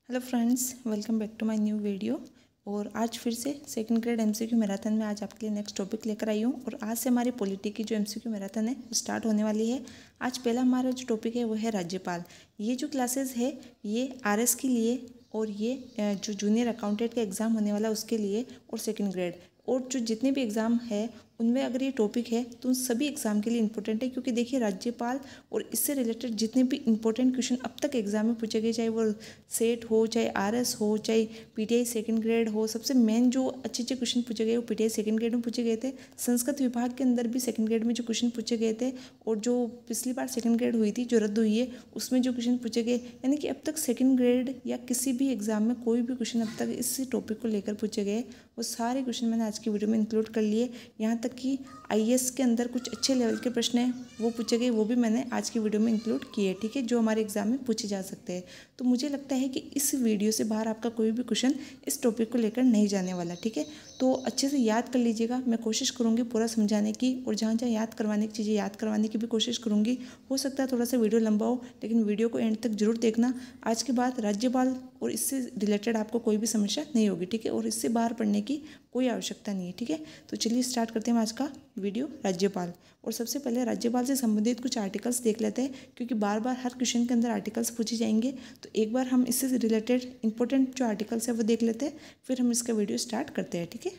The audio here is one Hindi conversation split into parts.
Hello friends, welcome back to my new video. और आज फिर से सेकंड ग्रेड एमसीक्यू मैराथन में आज आपके लिए नेक्स्ट टॉपिक लेकर आई हूँ। और आज से हमारी पॉलिटी की जो एमसीक्यू मैराथन है वो स्टार्ट होने वाली है। आज पहला हमारा जो टॉपिक है वो है राज्यपाल। ये जो क्लासेस है ये आरएस के लिए और ये जो जूनियर अकाउंटेंट का एग्ज़ाम होने वाला है उसके लिए और सेकेंड ग्रेड और जो जितने भी एग्ज़ाम है उनमें अगर ये टॉपिक है तो उन सभी एग्ज़ाम के लिए इंपॉर्टेंट है। क्योंकि देखिए राज्यपाल और इससे रिलेटेड जितने भी इंपॉर्टेंट क्वेश्चन अब तक एग्जाम में पूछे गए, चाहे वो सेट हो, चाहे आरएस हो, चाहे पीटीआई सेकंड ग्रेड हो, सबसे मेन जो अच्छे अच्छे क्वेश्चन पूछे गए वो पीटीआई सेकंड ग्रेड में पूछे गए थे। संस्कृत विभाग के अंदर भी सेकंड ग्रेड में जो क्वेश्चन पूछे गए थे और जो पिछली बार सेकंड ग्रेड हुई थी जो रद्द हुई है उसमें जो क्वेश्चन पूछे गए, यानी कि अब तक सेकंड ग्रेड या किसी भी एग्जाम में कोई भी क्वेश्चन अब तक इस टॉपिक को लेकर पूछे गए वो सारे क्वेश्चन मैंने आज की वीडियो में इंक्लूड कर लिए। यहाँ तक कि आईएएस के अंदर कुछ अच्छे लेवल के प्रश्न हैं वो पूछे गए, वो भी मैंने आज की वीडियो में इंक्लूड किए, ठीक है, जो हमारे एग्जाम में पूछे जा सकते हैं। तो मुझे लगता है कि इस वीडियो से बाहर आपका कोई भी क्वेश्चन इस टॉपिक को लेकर नहीं जाने वाला, ठीक है। तो अच्छे से याद कर लीजिएगा, मैं कोशिश करूँगी पूरा समझाने की और जहाँ जहाँ याद करवाने की चीज़ें याद करवाने की भी कोशिश करूँगी। हो सकता है थोड़ा सा वीडियो लंबा हो लेकिन वीडियो को एंड तक जरूर देखना। आज के बाद राज्यपाल और इससे रिलेटेड आपको कोई भी समस्या नहीं होगी, ठीक है, और इससे बाहर पढ़ने की कोई आवश्यकता नहीं है, ठीक है। तो चलिए स्टार्ट करते हैं आज का वीडियो राज्यपाल। और सबसे पहले राज्यपाल से संबंधित कुछ आर्टिकल्स देख लेते हैं क्योंकि बार बार हर क्वेश्चन के अंदर आर्टिकल्स पूछे जाएंगे। तो एक बार हम इससे रिलेटेड इंपॉर्टेंट जो आर्टिकल्स है वो देख लेते हैं, फिर हम इसका वीडियो स्टार्ट करते हैं, ठीक है।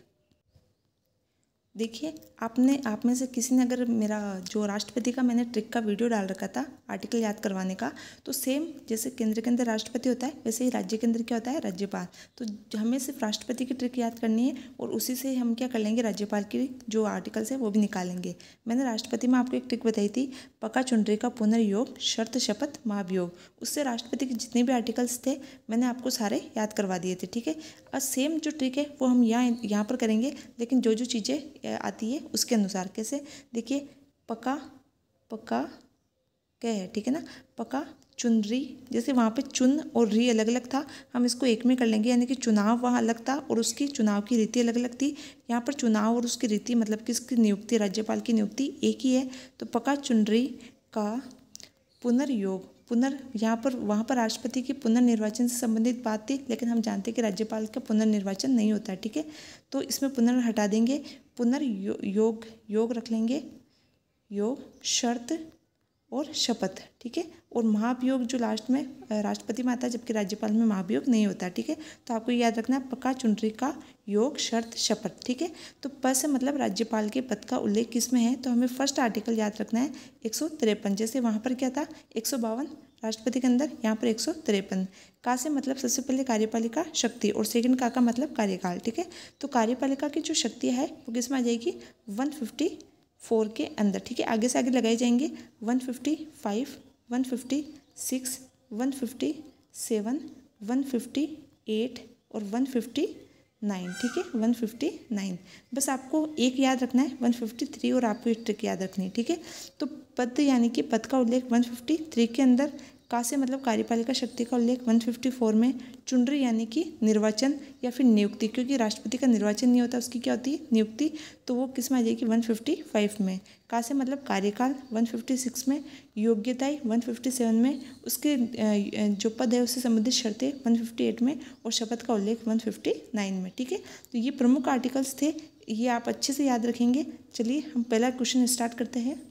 देखिए आप में से किसी ने अगर मेरा जो राष्ट्रपति का मैंने ट्रिक का वीडियो डाल रखा था आर्टिकल याद करवाने का, तो सेम जैसे केंद्र के अंदर राष्ट्रपति होता है वैसे ही राज्य के अंदर क्या होता है, राज्यपाल। तो हमें सिर्फ राष्ट्रपति की ट्रिक याद करनी है और उसी से हम क्या कर लेंगे, राज्यपाल की जो आर्टिकल्स है वो भी निकालेंगे। मैंने राष्ट्रपति में आपको एक ट्रिक बताई थी, पका चुनरी का पुनर्योग, शर्त शपथ महाभियोग। उससे राष्ट्रपति के जितने भी आर्टिकल्स थे मैंने आपको सारे याद करवा दिए थे, ठीक है। और सेम जो ट्रिक है वो हम यहाँ पर करेंगे, लेकिन जो जो चीज़ें आती है उसके अनुसार। कैसे, देखिए पका पका क्या है, ठीक है ना, पका चुनरी, जैसे वहाँ पे चुन और री अलग अलग था, हम इसको एक में कर लेंगे, यानी कि चुनाव वहाँ अलग था और उसकी चुनाव की रीति अलग अलग थी। यहाँ पर चुनाव और उसकी रीति मतलब कि इसकी नियुक्ति, राज्यपाल की नियुक्ति एक ही है। तो पका चुनरी का पुनर्योग, यहाँ पर वहाँ पर राष्ट्रपति की पुनर्निर्वाचन से संबंधित बात थी, लेकिन हम जानते हैं कि राज्यपाल का पुनर्निर्वाचन नहीं होता है, ठीक है। तो इसमें पुनर् हटा देंगे, पुनर्योग योग रख लेंगे, योग, शर्त और शपथ, ठीक है। और महाभियोग जो लास्ट में राष्ट्रपति में आता है जबकि राज्यपाल में महाभियोग नहीं होता, ठीक है। तो आपको याद रखना है पका चुनरी का योग, शर्त, शपथ, ठीक है। तो प से मतलब राज्यपाल के पद का उल्लेख किस में है, तो हमें फर्स्ट आर्टिकल याद रखना है 153। जैसे वहाँ पर क्या था 152 राष्ट्रपति के अंदर, यहाँ पर 153। का से मतलब सबसे पहले कार्यपालिका शक्ति और सेकंड का मतलब कार्यकाल, ठीक है। तो कार्यपालिका की जो शक्ति है वो किस में आ जाएगी, 154 के अंदर, ठीक है। आगे से आगे लगाए जाएंगे 155, 156, 157, 158 और 159, ठीक है, 159। बस आपको एक याद रखना है 153 और आपको एक ट्रिक याद रखनी है, ठीक है। तो पद यानी कि पद का उल्लेख 153 के अंदर, का से मतलब कार्यपालिका शक्ति का उल्लेख 154 में, चुनरी यानी कि निर्वाचन या फिर नियुक्ति, क्योंकि राष्ट्रपति का निर्वाचन नहीं होता उसकी क्या होती है, नियुक्ति, तो वो किस में आ जाएगी 155 में। का से मतलब कार्यकाल 156 में, योग्यताएं 157 में, उसके जो पद है उससे संबंधित शर्तें 158 में और शपथ का उल्लेख 159 में, ठीक है। तो ये प्रमुख आर्टिकल्स थे, ये आप अच्छे से याद रखेंगे। चलिए हम पहला क्वेश्चन स्टार्ट करते हैं।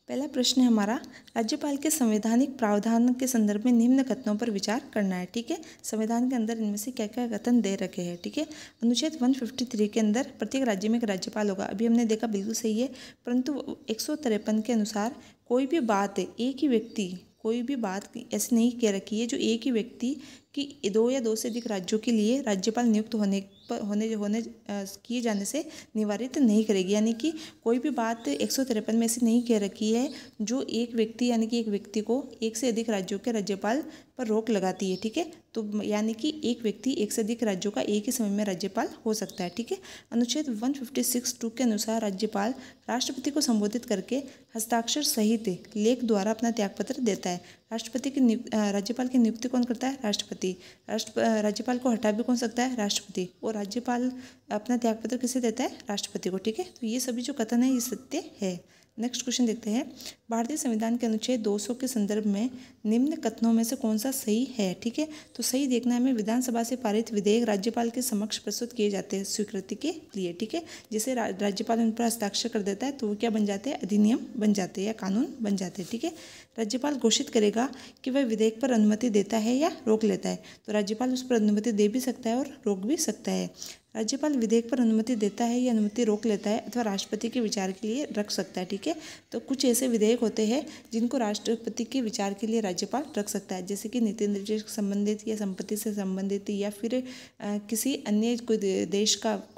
पहला प्रश्न है हमारा, राज्यपाल के संवैधानिक प्रावधान के संदर्भ में निम्न कथनों पर विचार करना है, ठीक है। संविधान के अंदर इनमें से क्या क्या कथन दे रखे हैं, ठीक है। अनुच्छेद 153 के अंदर प्रत्येक राज्य में एक राज्यपाल होगा, अभी हमने देखा बिल्कुल सही है, परंतु 153 के अनुसार कोई भी बात है, एक ही व्यक्ति, कोई भी बात ऐसी नहीं कह रखी है जो एक ही व्यक्ति कि दो या दो से अधिक राज्यों के लिए राज्यपाल नियुक्त होने किए जाने से निवारित नहीं करेगी। यानी कि कोई भी बात 153 में ऐसी नहीं कह रखी है जो एक व्यक्ति यानी कि एक व्यक्ति को एक से अधिक राज्यों के राज्यपाल पर रोक लगाती है, ठीक है। तो यानी कि एक व्यक्ति एक से अधिक राज्यों का एक ही समय में राज्यपाल हो सकता है, ठीक है। अनुच्छेद 156(2) के अनुसार राज्यपाल राष्ट्रपति को संबोधित करके हस्ताक्षर सहित लेख द्वारा अपना त्यागपत्र देता है। राज्यपाल की नियुक्ति कौन करता है, राष्ट्रपति। राज्यपाल को हटा भी कौन सकता है, राष्ट्रपति। और राज्यपाल अपना त्यागपत्र किसे देता है, राष्ट्रपति को, ठीक है। तो ये सभी जो कथन है ये सत्य है। नेक्स्ट क्वेश्चन देखते हैं। भारतीय संविधान के अनुच्छेद 200 के संदर्भ में निम्न कथनों में से कौन सा सही है? ठीक है, तो सही देखना है हमें। विधानसभा से पारित विधेयक राज्यपाल के समक्ष प्रस्तुत किए जाते हैं स्वीकृति के लिए। ठीक है, जैसे राज्यपाल उन पर हस्ताक्षर कर देता है तो वो क्या बन जाते हैं? अधिनियम बन जाते हैं या कानून बन जाते हैं। ठीक है, राज्यपाल घोषित करेगा कि वह विधेयक पर अनुमति देता है या रोक लेता है। तो राज्यपाल उस पर अनुमति दे भी सकता है और रोक भी सकता है। राज्यपाल विधेयक पर अनुमति देता है या अनुमति रोक लेता है अथवा राष्ट्रपति के विचार के लिए रख सकता है। ठीक है, तो कुछ ऐसे विधेयक होते हैं जिनको राष्ट्रपति के विचार के लिए राज्यपाल रख सकता है, जैसे कि नीति निर्देश से संबंधित या संपत्ति से संबंधित या फिर किसी अन्य कोई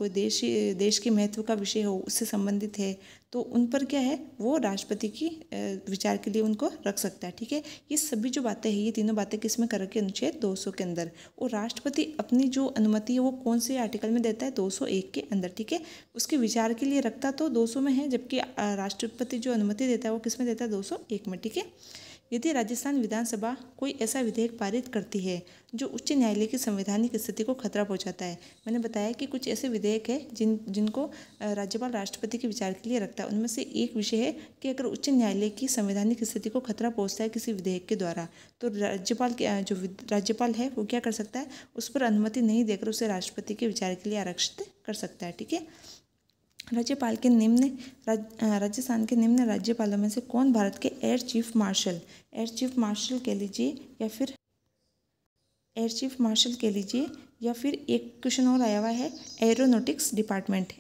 देश के महत्व का विषय हो उससे संबंधित है, तो उन पर क्या है वो राष्ट्रपति की विचार के लिए उनको रख सकता है। ठीक है, ये सभी जो बातें हैं ये तीनों बातें किस में कर रखी है? अनुच्छेद 200 के अंदर। और राष्ट्रपति अपनी जो अनुमति है वो कौन से आर्टिकल में देता है? 201 के अंदर। ठीक है, उसके विचार के लिए रखता तो 200 में है, जबकि राष्ट्रपति जो अनुमति देता है वो किस में देता है? 201 में। ठीक है, यदि राजस्थान विधानसभा कोई ऐसा विधेयक पारित करती है जो उच्च न्यायालय की संवैधानिक स्थिति को खतरा पहुंचाता है, मैंने बताया कि कुछ ऐसे विधेयक है जिनको राज्यपाल राष्ट्रपति के विचार के लिए रखता है। उनमें से एक विषय है कि अगर उच्च न्यायालय की संवैधानिक स्थिति को खतरा पहुंचता है किसी विधेयक के द्वारा, तो राज्यपाल है वो क्या कर सकता है? उस पर अनुमति नहीं देकर उसे राष्ट्रपति के विचार के लिए आरक्षित कर सकता है। ठीक है, राज्यपाल के राजस्थान के निम्न राज्यपालों में से कौन भारत के एयर चीफ मार्शल कह लीजिए या फिर एयर चीफ मार्शल कह लीजिए, या फिर एक क्वेश्चन और आया हुआ है एरोनॉटिक्स डिपार्टमेंट।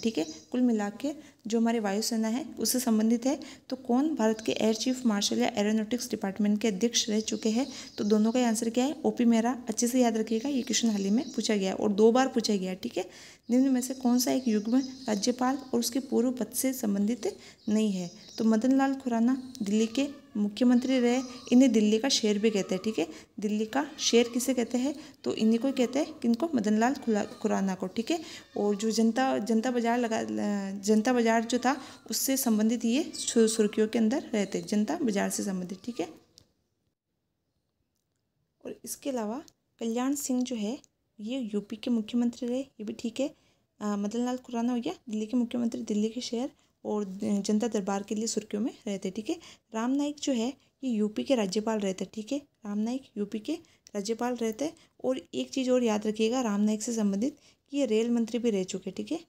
ठीक है, कुल मिला के जो हमारे वायुसेना है उससे संबंधित है। तो कौन भारत के एयर चीफ मार्शल या एरोनॉटिक्स डिपार्टमेंट के अध्यक्ष रह चुके हैं? तो दोनों का आंसर क्या है? ओपी मेहरा। अच्छे से याद रखिएगा, ये क्वेश्चन हाल ही में पूछा गया और 2 बार पूछा गया। ठीक है, निम्न में से कौन सा एक युग्म राज्यपाल और उसके पूर्व पद से संबंधित नहीं है? तो मदन लाल खुराना दिल्ली के मुख्यमंत्री रहे, इन्हें दिल्ली का शेर भी कहते हैं। ठीक है, दिल्ली का शेर किसे कहते हैं? तो इन्हीं को कहते हैं, किनको? मदन लाल खुराना को। ठीक है, और जो जनता बाजार जो था उससे संबंधित ये सुर्खियों के अंदर रहते, जनता बाजार से संबंधित। ठीक है, और इसके अलावा कल्याण सिंह जो है ये यूपी के मुख्यमंत्री रहे, ये भी ठीक है। मदन लाल खुराना हो गया दिल्ली के मुख्यमंत्री, दिल्ली के शहर और जनता दरबार के लिए सुर्खियों में रहते। ठीक है, राम नाईक जो है ये यूपी के राज्यपाल रहते। ठीक है, राम नाईक यूपी के राज्यपाल रहते। और एक चीज़ और याद रखिएगा राम नाईक से संबंधित कि ये रेल मंत्री भी रह चुके। ठीक है,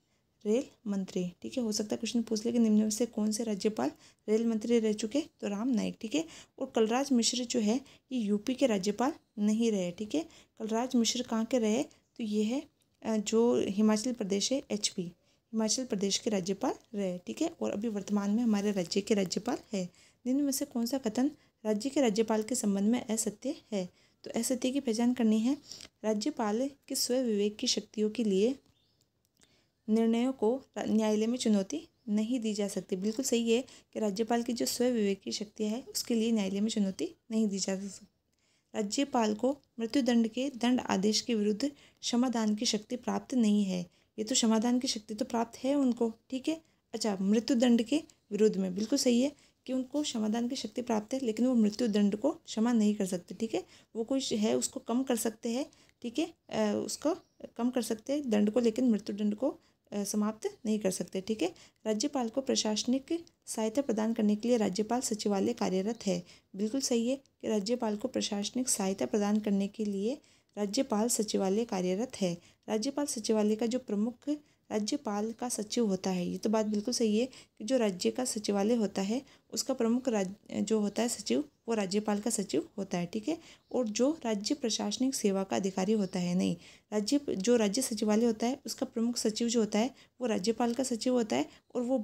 रेल मंत्री। ठीक है, हो सकता है क्वेश्चन पूछ ले कि निम्न में से कौन से राज्यपाल रेल मंत्री रह चुके? तो राम नाईक। ठीक है, और कलराज मिश्र जो है ये यूपी के राज्यपाल नहीं रहे। ठीक है, कलराज मिश्र कहाँ के रहे? तो ये है जो हिमाचल प्रदेश है, HP हिमाचल प्रदेश के राज्यपाल रहे। ठीक है, और अभी वर्तमान में हमारे राज्य के राज्यपाल है। निम्न में से कौन सा कथन राज्य के राज्यपाल के संबंध में असत्य है? तो असत्य की पहचान करनी है। राज्यपाल के स्व विवेक की शक्तियों के लिए निर्णयों को न्यायालय में चुनौती नहीं दी जा सकती। बिल्कुल सही है कि राज्यपाल की जो स्व विवेक की शक्तियाँ है उसके लिए न्यायालय में चुनौती नहीं दी जा सकती। राज्यपाल को मृत्युदंड के दंड आदेश के विरुद्ध क्षमादान की शक्ति प्राप्त नहीं है। ये तो क्षमादान की शक्ति तो प्राप्त है उनको। ठीक है, अच्छा, मृत्युदंड के विरुद्ध में बिल्कुल सही है कि उनको क्षमादान की शक्ति प्राप्त है, लेकिन वो मृत्युदंड को क्षमा नहीं कर सकते। ठीक है, वो कोई है उसको कम कर सकते हैं। ठीक है, उसको कम कर सकते हैं दंड को, लेकिन मृत्युदंड को समाप्त नहीं कर सकते। ठीक है, राज्यपाल को प्रशासनिक सहायता प्रदान करने के लिए राज्यपाल सचिवालय कार्यरत है। बिल्कुल सही है कि राज्यपाल को प्रशासनिक सहायता प्रदान करने के लिए राज्यपाल सचिवालय कार्यरत है। राज्यपाल सचिवालय का जो प्रमुख राज्यपाल का सचिव होता है, ये तो बात बिल्कुल सही है कि जो राज्य का सचिवालय होता है उसका प्रमुख जो होता है सचिव, वो राज्यपाल का सचिव होता है। ठीक है, और जो राज्य प्रशासनिक सेवा का अधिकारी होता है, नहीं, जो राज्य सचिवालय होता है उसका प्रमुख सचिव जो होता है वो राज्यपाल का सचिव होता है, और वो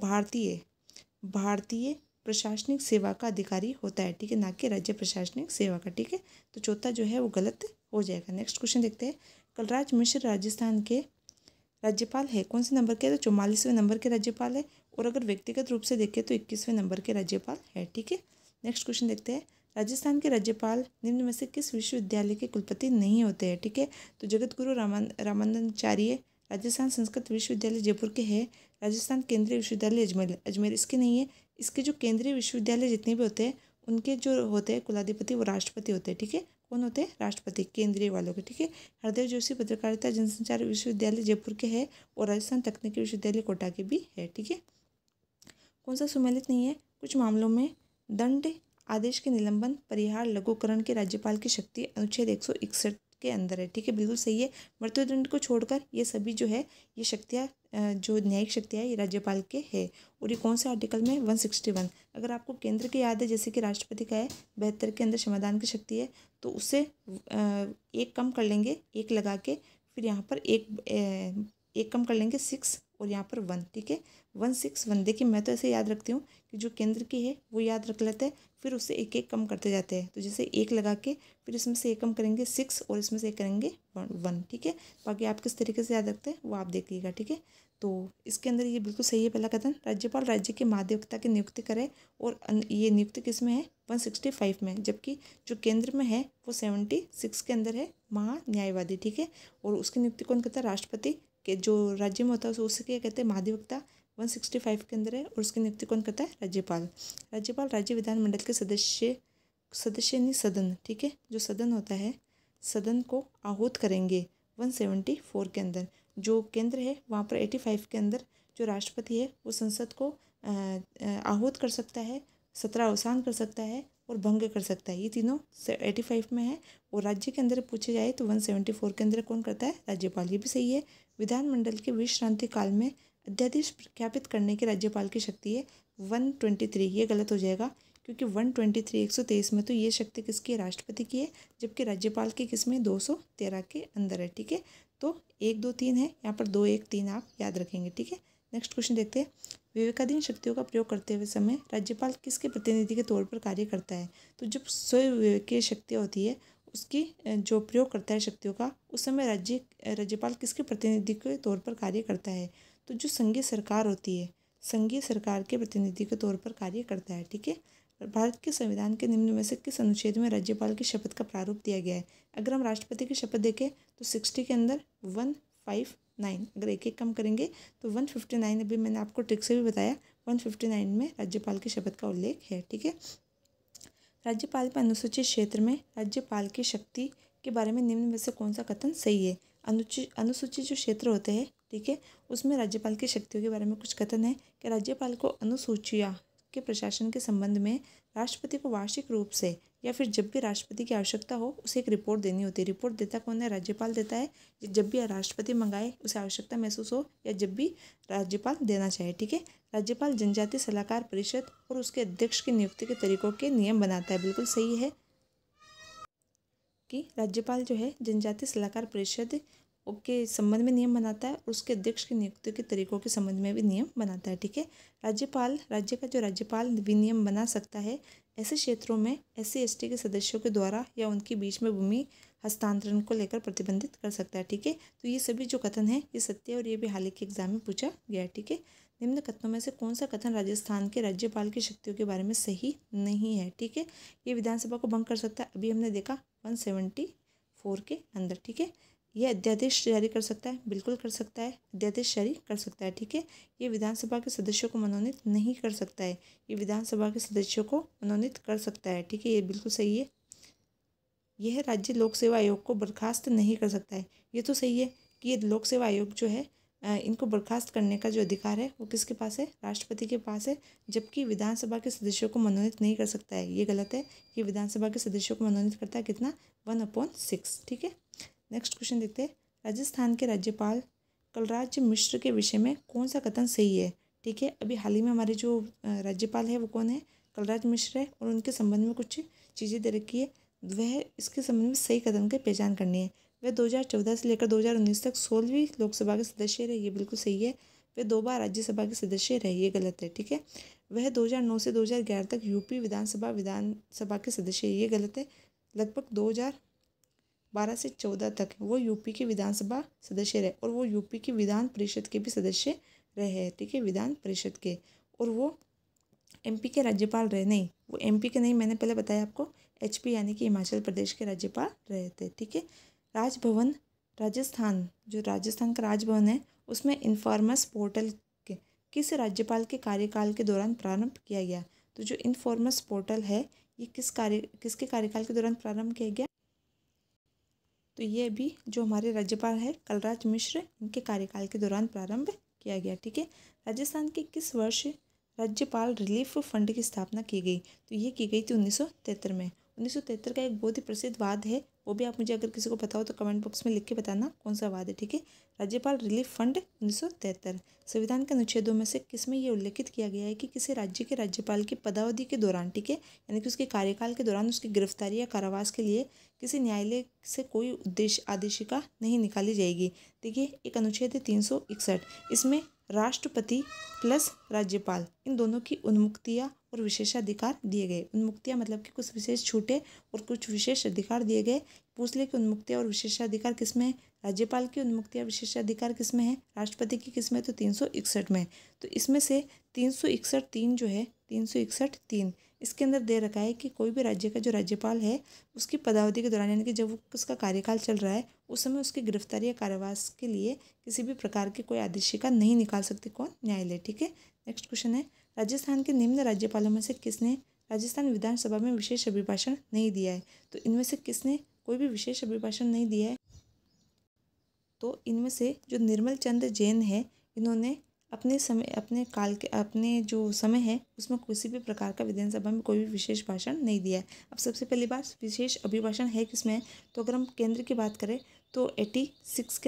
भारतीय प्रशासनिक सेवा का अधिकारी होता है। ठीक है, ना कि राज्य प्रशासनिक सेवा का। ठीक है, तो चौथा जो है वो गलत हो जाएगा। नेक्स्ट क्वेश्चन देखते हैं। कलराज मिश्र राजस्थान के राज्यपाल है, कौन से नंबर के? तो 44वें नंबर के राज्यपाल है, और अगर व्यक्तिगत रूप से देखें तो 21वें नंबर के राज्यपाल है। ठीक है, नेक्स्ट क्वेश्चन देखते हैं। राजस्थान के राज्यपाल निम्न में से किस विश्वविद्यालय के कुलपति नहीं होते हैं? ठीक है, तो जगत गुरु रामानंदाचार्य राजस्थान संस्कृत विश्वविद्यालय जयपुर के हैं। राजस्थान केंद्रीय विश्वविद्यालय अजमेर इसके नहीं है। इसके जो केंद्रीय विश्वविद्यालय जितने भी होते हैं उनके जो होते हैं कुलाधिपति वो राष्ट्रपति होते हैं। ठीक है, कौन होते हैं? राष्ट्रपति, केंद्रीय वालों के, ठीक है। हरदेव जोशी पत्रकारिता जनसंचार विश्वविद्यालय जयपुर के हैं और राजस्थान तकनीकी विश्वविद्यालय कोटा के भी है, ठीक है। कौन सा सुमेलित नहीं है? कुछ मामलों में दंड आदेश के निलंबन, परिहार, लघुकरण के राज्यपाल की शक्ति अनुच्छेद 161 के अंदर है, ठीक है, बिल्कुल सही है। मृत्युदंड को छोड़कर ये सभी जो है ये शक्तियाँ जो न्यायिक शक्तियाँ है ये राज्यपाल के है। और ये कौन से आर्टिकल में? 161। अगर आपको केंद्र की याद है, जैसे कि राष्ट्रपति का है 72 के अंदर समाधान की शक्ति है, तो उससे एक कम कर लेंगे, एक लगा के, फिर यहाँ पर एक कम कर लेंगे 6 और यहाँ पर 1, ठीक है, 161। देखिए मैं तो ऐसे याद रखती हूँ कि जो केंद्र की है वो याद रख लेते हैं, फिर उससे एक एक कम करते जाते हैं। तो जैसे एक लगा के फिर इसमें से एक कम करेंगे 6 और इसमें से एक करेंगे 1, ठीक है। बाकी आप किस तरीके से याद रखते हैं वो आप देखिएगा, ठीक है। तो इसके अंदर ये बिल्कुल सही है पहला कथन। राज्यपाल राज्य के महाधिवक्ता की नियुक्ति करे और ये नियुक्ति किस में है? 165 में, जबकि जो केंद्र में है वो 76 के अंदर है, महान्यायवादी, ठीक है। और उसकी नियुक्ति कौन करता है? राष्ट्रपति के जो राज्य में होता है उससे क्या कहते हैं? महाधिवक्ता। 165 के अंदर है और उसकी नियुक्ति कौन करता है? राज्यपाल। राज्यपाल राज्य विधानमंडल के सदस्य नहीं सदन, ठीक है, जो सदन होता है सदन को आहूत करेंगे 174 के अंदर। जो केंद्र है वहाँ पर 85 के अंदर जो राष्ट्रपति है वो संसद को आहूत कर सकता है, सत्र अवसान कर सकता है और भंग कर सकता है। ये तीनों 85 में है। और राज्य के अंदर पूछे जाए तो 174 के अंदर कौन करता है? राज्यपाल। ये भी सही है। विधानमंडल के विश्रांति काल में अध्यादेश प्रख्यापित करने की राज्यपाल की शक्ति है 123। ये गलत हो जाएगा क्योंकि 123 123 में तो ये शक्ति किसकी है? राष्ट्रपति की है, जबकि राज्यपाल की किसमें? 213 के अंदर है, ठीक है। तो 1 2 3 है, यहाँ पर 2 1 3 आप याद रखेंगे, ठीक है। नेक्स्ट क्वेश्चन देखते हैं। विवेकाधीन शक्तियों का प्रयोग करते हुए समय राज्यपाल किसके प्रतिनिधि के तौर पर कार्य करता है? तो जब स्वयं विवेकीय शक्तियाँ होती है उसकी जो प्रयोग करता है शक्तियों का, उस समय राज्यपाल किसके प्रतिनिधि के तौर पर कार्य करता है? तो जो संघीय सरकार होती है, संघीय सरकार के प्रतिनिधि के तौर पर कार्य करता है, ठीक है। भारत के संविधान के निम्न में से किस अनुच्छेद में राज्यपाल की शपथ का प्रारूप दिया गया है? अगर हम राष्ट्रपति की शपथ देखें तो 60 के अंदर 159, अगर एक एक कम करेंगे तो 159। अभी मैंने आपको ट्रिक से भी बताया 159 में राज्यपाल की शपथ का उल्लेख है, ठीक है। राज्यपाल पर अनुसूचित क्षेत्र में राज्यपाल की शक्ति के बारे में निम्न में से कौन सा कथन सही है? अनुसूचित जो क्षेत्र होते हैं, ठीक है, उसमें राज्यपाल की शक्तियों के बारे में कुछ कथन है कि राज्यपाल को अनुसूचिया के प्रशासन के संबंध में राष्ट्रपति को वार्षिक रूप से या फिर जब भी राष्ट्रपति की आवश्यकता हो उसे एक रिपोर्ट देनी होती है। रिपोर्ट देता कौन है? राज्यपाल देता है। जब भी राष्ट्रपति मंगाए, उसे आवश्यकता महसूस हो या जब भी राज्यपाल देना चाहे, ठीक है। राज्यपाल जनजातीय सलाहकार परिषद और उसके अध्यक्ष की नियुक्ति के तरीकों के नियम बनाता है। बिल्कुल सही है कि राज्यपाल जो है जनजातीय सलाहकार परिषद के संबंध में नियम बनाता है और उसके अध्यक्ष की नियुक्ति के तरीकों के संबंध में भी नियम बनाता है, ठीक है। राज्यपाल राज्य का जो राज्यपाल विनियम बना सकता है ऐसे क्षेत्रों में SC ST के सदस्यों के द्वारा या उनके बीच में भूमि हस्तांतरण को लेकर प्रतिबंधित कर सकता है, ठीक है। तो ये सभी जो कथन है ये सत्य है और ये भी हाल ही के एग्जाम में पूछा गया है, ठीक है। निम्न कथनों में से कौन सा कथन राजस्थान के राज्यपाल की शक्तियों के बारे में सही नहीं है? ठीक है, ये विधानसभा को भंग कर सकता है, अभी हमने देखा 174 के अंदर, ठीक है। ये अध्यादेश जारी कर सकता है, बिल्कुल कर सकता है, अध्यादेश जारी कर सकता है, ठीक है। ये विधानसभा के सदस्यों को मनोनीत नहीं कर सकता है, ये विधानसभा के सदस्यों को मनोनीत कर सकता है, ठीक है, ये बिल्कुल सही है। यह राज्य लोक सेवा आयोग को बर्खास्त नहीं कर सकता है, ये तो सही है कि ये लोक सेवा आयोग जो है इनको बर्खास्त करने का जो अधिकार है वो किसके पास है? राष्ट्रपति के पास है, जबकि विधानसभा के सदस्यों को मनोनीत नहीं कर सकता है, ये गलत है। ये विधानसभा के सदस्यों को मनोनीत करता है कितना? 1/6, ठीक है। नेक्स्ट क्वेश्चन देखते हैं। राजस्थान के राज्यपाल कलराज मिश्र के विषय में कौन सा कथन सही है? ठीक है, अभी हाल ही में हमारे जो राज्यपाल है वो कौन है? कलराज मिश्र है और उनके संबंध में कुछ चीज़ें दे रखी है, वह इसके संबंध में सही कथन की पहचान करनी है। वह 2014 से लेकर 2019 तक 16वीं लोकसभा के सदस्य रहे, ये बिल्कुल सही है। वे 2 बार राज्यसभा के सदस्य रहे, ये गलत है, ठीक है। वह 2009 से 2011 तक यूपी विधानसभा के सदस्य, ये गलत है। लगभग 2012 से 14 तक वो यूपी के विधानसभा सदस्य रहे और वो यूपी की विधान परिषद के भी सदस्य रहे हैं, ठीक है, विधान परिषद के। और वो MP के राज्यपाल रहे, नहीं वो MP के नहीं, मैंने पहले बताया आपको, HP यानी कि हिमाचल प्रदेश के राज्यपाल रहे थे, ठीक है। राजभवन राजस्थान, जो राजस्थान का राजभवन है उसमें इन्फॉर्मस पोर्टल के किस राज्यपाल के कार्यकाल के दौरान प्रारंभ किया गया? तो जो इन्फॉर्मस पोर्टल है ये किसके कार्यकाल के दौरान प्रारंभ किया गया? तो ये भी जो हमारे राज्यपाल है कलराज मिश्र, इनके कार्यकाल के दौरान प्रारंभ किया गया। ठीक है। राजस्थान के किस वर्ष राज्यपाल रिलीफ फंड की स्थापना की गई? तो ये की गई थी 1973 में। 1973 का एक बहुत ही प्रसिद्ध वाद है, वो भी आप मुझे अगर किसी को पता हो तो कमेंट बॉक्स में लिख के बताना कौन सा वाद है। ठीक है। राज्यपाल रिलीफ फंड 1973। संविधान के अनुच्छेदों में से किसमें ये उल्लेखित किया गया है कि किसी राज्य के राज्यपाल की पदावधि के दौरान, ठीक है, यानी कि उसके कार्यकाल के दौरान उसकी गिरफ्तारी या कारावास के लिए किसी न्यायालय से कोई उद्देश्य आदेशिका नहीं निकाली जाएगी। देखिए, एक अनुच्छेद है 361। इसमें राष्ट्रपति प्लस राज्यपाल इन दोनों की उन्मुक्तियाँ और विशेषाधिकार दिए गए। उन्मुक्तियाँ मतलब कि कुछ विशेष छूटें और कुछ विशेष अधिकार दिए गए। पूछ ले कि उन्मुक्तियाँ और विशेषाधिकार किसमें है? राज्यपाल की उन्मुक्तियाँ विशेषाधिकार किसमें है? राष्ट्रपति की किसमें? तो 361 में। तो इसमें से 361(3) जो है, 361(3) इसके अंदर दे रखा है कि कोई भी राज्य का जो राज्यपाल है उसकी पदावधि के दौरान, यानी कि जब उसका कार्यकाल चल रहा है उस समय उसकी गिरफ्तारी या कारावास के लिए किसी भी प्रकार की कोई आदेशिका नहीं निकाल सकती कौन? न्यायालय। ठीक है। नेक्स्ट क्वेश्चन है, राजस्थान के निम्न राज्यपालों में से किसने राजस्थान विधानसभा में विशेष अभिभाषण नहीं दिया है? तो इनमें से किसने कोई भी विशेष अभिभाषण नहीं दिया है? तो इनमें से जो निर्मल चंद्र जैन है, इन्होंने अपने समय, अपने काल के, अपने जो समय है उसमें किसी भी प्रकार का विधानसभा में कोई भी विशेष भाषण नहीं दिया है। अब सबसे पहली बात, विशेष अभिभाषण है किसमें? तो अगर हम केंद्र की बात करें तो 86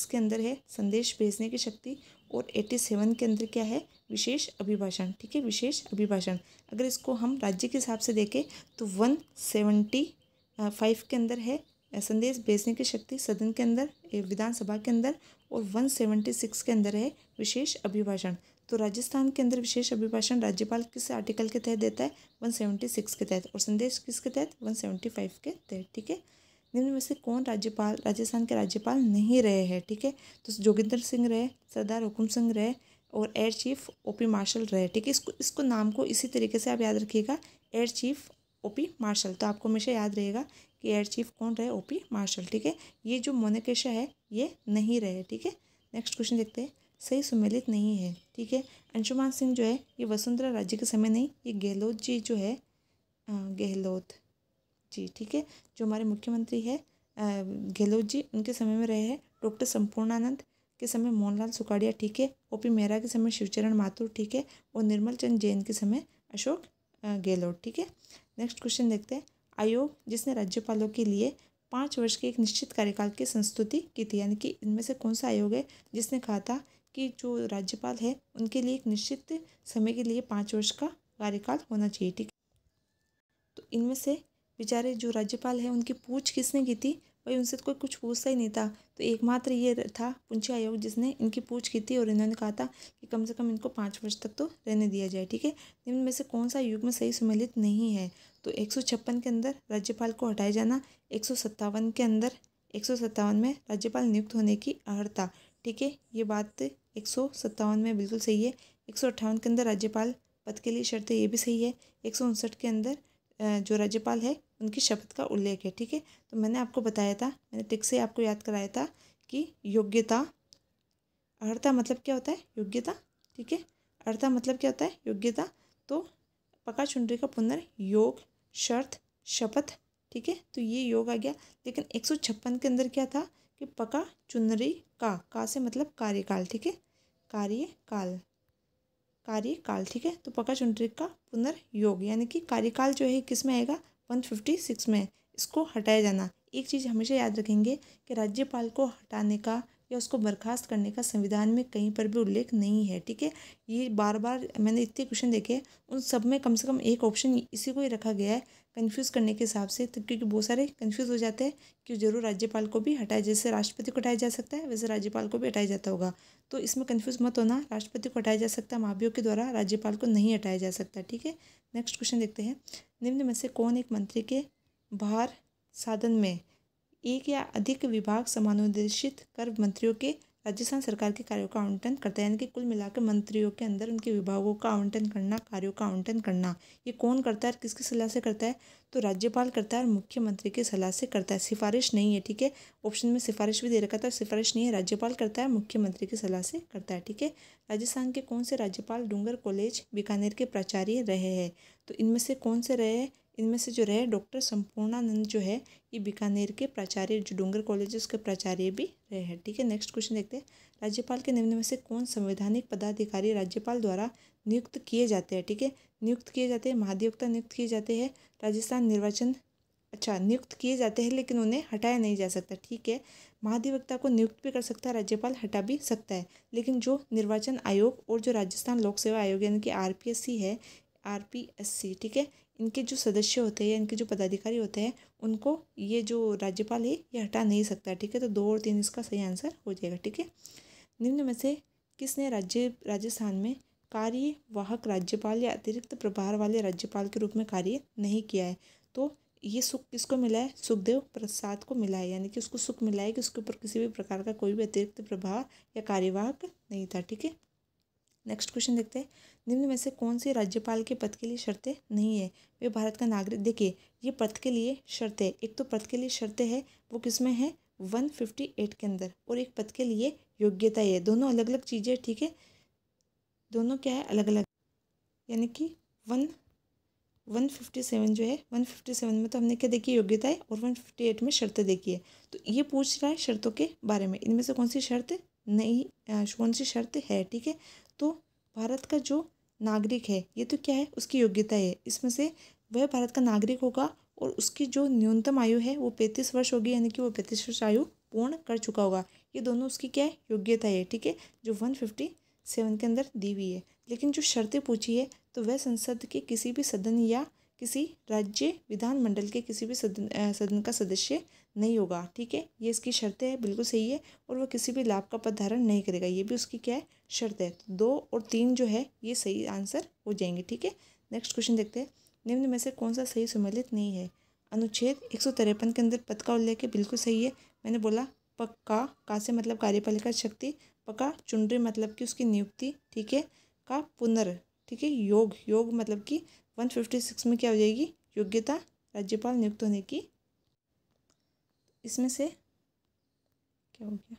के अंदर है संदेश भेजने की शक्ति, और 87 के अंदर क्या है? विशेष अभिभाषण। ठीक है, विशेष अभिभाषण। अगर इसको हम राज्य के हिसाब से देखें तो 175 के अंदर है संदेश भेजने की शक्ति सदन के अंदर, विधानसभा के अंदर, और 176 के अंदर है विशेष अभिभाषण। तो राजस्थान के अंदर विशेष अभिभाषण राज्यपाल किस आर्टिकल के तहत देता है? 176 के तहत, और संदेश किसके तहत? 175 के तहत। ठीक है। निम्न में से कौन राज्यपाल राजस्थान के राज्यपाल नहीं रहे हैं? ठीक है। तो जोगिंदर सिंह रहे, सरदार हुकुम सिंह रहे, और एयर चीफ ओपी मार्शल रहे। ठीक है। इसको नाम को इसी तरीके से आप याद रखिएगा, एयर चीफ ओपी मार्शल। तो आपको हमेशा याद रहेगा कि एयर चीफ कौन रहे? OP marshal. ठीक है। ये जो मोनाकेशा है ये नहीं रहे। ठीक है। नेक्स्ट क्वेश्चन देखते हैं, सही सुमेलित नहीं है। ठीक है। अंशुमान सिंह जो है ये वसुंधरा राज्य के समय नहीं, ये गहलोत जी जो है, गहलोत जी, ठीक है, जो हमारे मुख्यमंत्री है गहलोत जी, उनके समय में रहे हैं। डॉक्टर संपूर्णानंद के समय मोहनलाल सुखाड़िया, ठीक है। ओपी मेहरा के समय शिवचरण माथुर, ठीक है। और निर्मल चंद जैन के समय अशोक गहलोत। ठीक है। नेक्स्ट क्वेश्चन देखते हैं, आयोग जिसने राज्यपालों के लिए 5 वर्ष के एक निश्चित कार्यकाल की संस्तुति की थी, यानी कि इनमें से कौन सा आयोग है जिसने कहा था कि जो राज्यपाल है उनके लिए एक निश्चित समय के लिए 5 वर्ष का कार्यकाल होना चाहिए। ठीक। तो इनमें से बेचारे जो राज्यपाल हैं उनकी पूछ किसने की थी? भाई उनसे तो कोई कुछ पूछता ही नहीं था। तो एकमात्र ये था पुंछी आयोग जिसने इनकी पूछ की थी, और इन्होंने कहा था कि कम से कम इनको 5 वर्ष तक तो रहने दिया जाए। ठीक है। निम्न में से कौन सा युग्म सही सुमेलित नहीं है? तो 156 के अंदर राज्यपाल को हटाए जाना, 157 के अंदर, 157 में राज्यपाल नियुक्त होने की अर्हता। ठीक है, ये बात 157 में बिल्कुल सही है। 158 के अंदर राज्यपाल पद के लिए शर्त है, ये भी सही है। 159 के अंदर जो राज्यपाल है उनकी शपथ का उल्लेख है। ठीक है। तो मैंने आपको बताया था, मैंने टिक से आपको याद कराया था कि योग्यता, अर्हता मतलब क्या होता है? योग्यता। ठीक है। अर्हता मतलब क्या होता है? योग्यता। तो पका चुनरी का पुनर्योग, शर्त, शपथ। ठीक है। तो ये योग आ गया। लेकिन 156 के अंदर क्या था कि पका चुनरी का से मतलब कार्यकाल। ठीक है। कार्यकाल, कार्यकाल। ठीक है। तो पका चुनरी का पुनर्योग यानी कि कार्यकाल जो है किस में आएगा? 156 में। इसको हटाया जाना। एक चीज़ हमेशा याद रखेंगे कि राज्यपाल को हटाने का या उसको बर्खास्त करने का संविधान में कहीं पर भी उल्लेख नहीं है। ठीक है। ये बार बार मैंने इतने क्वेश्चन देखे, उन सब में कम से कम एक ऑप्शन इसी को ही रखा गया है कन्फ्यूज़ करने के हिसाब से। तो क्योंकि बहुत सारे कन्फ्यूज़ हो जाते हैं कि जरूर राज्यपाल को भी हटाया, जैसे राष्ट्रपति को हटाया जा सकता है वैसे राज्यपाल को भी हटाया जाता होगा। तो इसमें कन्फ्यूज़ मत होना, राष्ट्रपति को हटाया जा सकता है, महाभियोग के द्वारा राज्यपाल को नहीं हटाया जा सकता। ठीक है। नेक्स्ट क्वेश्चन देखते हैं, निम्न में से कौन एक मंत्री के भार साधन में एक या अधिक विभाग समानुदेशित कर मंत्रियों के राजस्थान सरकार के कार्यों का आवंटन करता है? यानी कि कुल मिलाकर मंत्रियों के अंदर उनके विभागों का आवंटन करना, कार्यों का आवंटन करना, ये कौन करता है, किसकी सलाह से करता है? तो राज्यपाल करता है और मुख्यमंत्री की सलाह से करता है, सिफारिश नहीं है। ठीक है। ऑप्शन में सिफारिश भी दे रखा था, सिफारिश नहीं है, राज्यपाल करता है, मुख्यमंत्री की सलाह से करता है। ठीक है। राजस्थान के कौन से राज्यपाल डूंगर कॉलेज बीकानेर के प्राचार्य रहे हैं? तो इनमें से कौन से रहे हैं? इनमें से जो रहे डॉक्टर संपूर्णानंद जो है ये बीकानेर के प्राचार्य, जो डूंगर कॉलेज है उसके प्राचार्य भी रहे हैं। ठीक है, नेक्स्ट क्वेश्चन देखते हैं। राज्यपाल के निम्न में से कौन संवैधानिक पदाधिकारी राज्यपाल द्वारा नियुक्त किए जाते हैं? ठीक है, नियुक्त किए जाते हैं, महाधिवक्ता नियुक्त किए जाते हैं, राजस्थान निर्वाचन नियुक्त किए जाते हैं लेकिन उन्हें हटाया नहीं जा सकता। ठीक है, महाधिवक्ता को नियुक्त भी कर सकता है राज्यपाल, हटा भी सकता है, लेकिन जो निर्वाचन आयोग और जो राजस्थान लोक सेवा आयोग यानी कि आरपीएससी है, आरपीएससी, ठीक है, इनके जो सदस्य होते हैं, इनके जो पदाधिकारी होते हैं, उनको ये जो राज्यपाल है ये हटा नहीं सकता। ठीक है, तो 2 और 3 इसका सही आंसर हो जाएगा। ठीक है, निम्न में से किसने राजस्थान में कार्यवाहक राज्यपाल या अतिरिक्त प्रभार वाले राज्यपाल के रूप में कार्य नहीं किया है? तो ये सुख किसको मिला है? सुखदेव प्रसाद को मिला है, यानी कि उसको सुख मिला है कि उसके ऊपर किसी भी प्रकार का कोई भी अतिरिक्त प्रभाव या कार्यवाहक नहीं था। ठीक है, नेक्स्ट क्वेश्चन देखते हैं। निम्न में से कौन सी राज्यपाल के पद के लिए शर्तें नहीं है? वे भारत का नागरिक। देखिए, ये पद के लिए शर्तें, एक तो पद के लिए शर्तें है वो किसमें है? 158 के अंदर, और एक पद के लिए योग्यता है। दोनों अलग अलग चीज़ें। ठीक है, दोनों क्या है? अलग अलग, यानी कि 157 जो है, 157 में तो हमने क्या देखी? योग्यता है, और 158 में शर्तें देखी है। तो ये पूछ रहा है शर्तों के बारे में, इनमें से कौन सी शर्त नहीं, कौन सी शर्त है? ठीक है, तो भारत का जो नागरिक है ये तो क्या है? उसकी योग्यता है, इसमें से वह भारत का नागरिक होगा और उसकी जो न्यूनतम आयु है वो 35 वर्ष होगी, यानी कि वो 35 वर्ष आयु पूर्ण कर चुका होगा। ये दोनों उसकी क्या है? योग्यता है। ठीक है, जो 157 के अंदर दी हुई है। लेकिन जो शर्तें पूछी है तो वह संसद के किसी भी सदन या किसी राज्य विधानमंडल के किसी भी सदन का सदस्य नहीं होगा। ठीक है, ये इसकी शर्तें है, बिल्कुल सही है, और वह किसी भी लाभ का पद धारण नहीं करेगा, ये भी उसकी क्या है? शर्त है। तो 2 और 3 जो है ये सही आंसर हो जाएंगे। ठीक है, नेक्स्ट क्वेश्चन देखते हैं। निम्न में से कौन सा सही सम्मिलित नहीं है? अनुच्छेद 153 के अंदर पद का उल्लेख है, बिल्कुल सही है। मैंने बोला पक्का, का से मतलब कार्यपालिका शक्ति, पक्का चुनरी मतलब कि उसकी नियुक्ति, ठीक है, का पुनर, ठीक है, योग मतलब कि 156 में क्या हो जाएगी? योग्यता, राज्यपाल नियुक्त होने की। इसमें से क्या हो गया?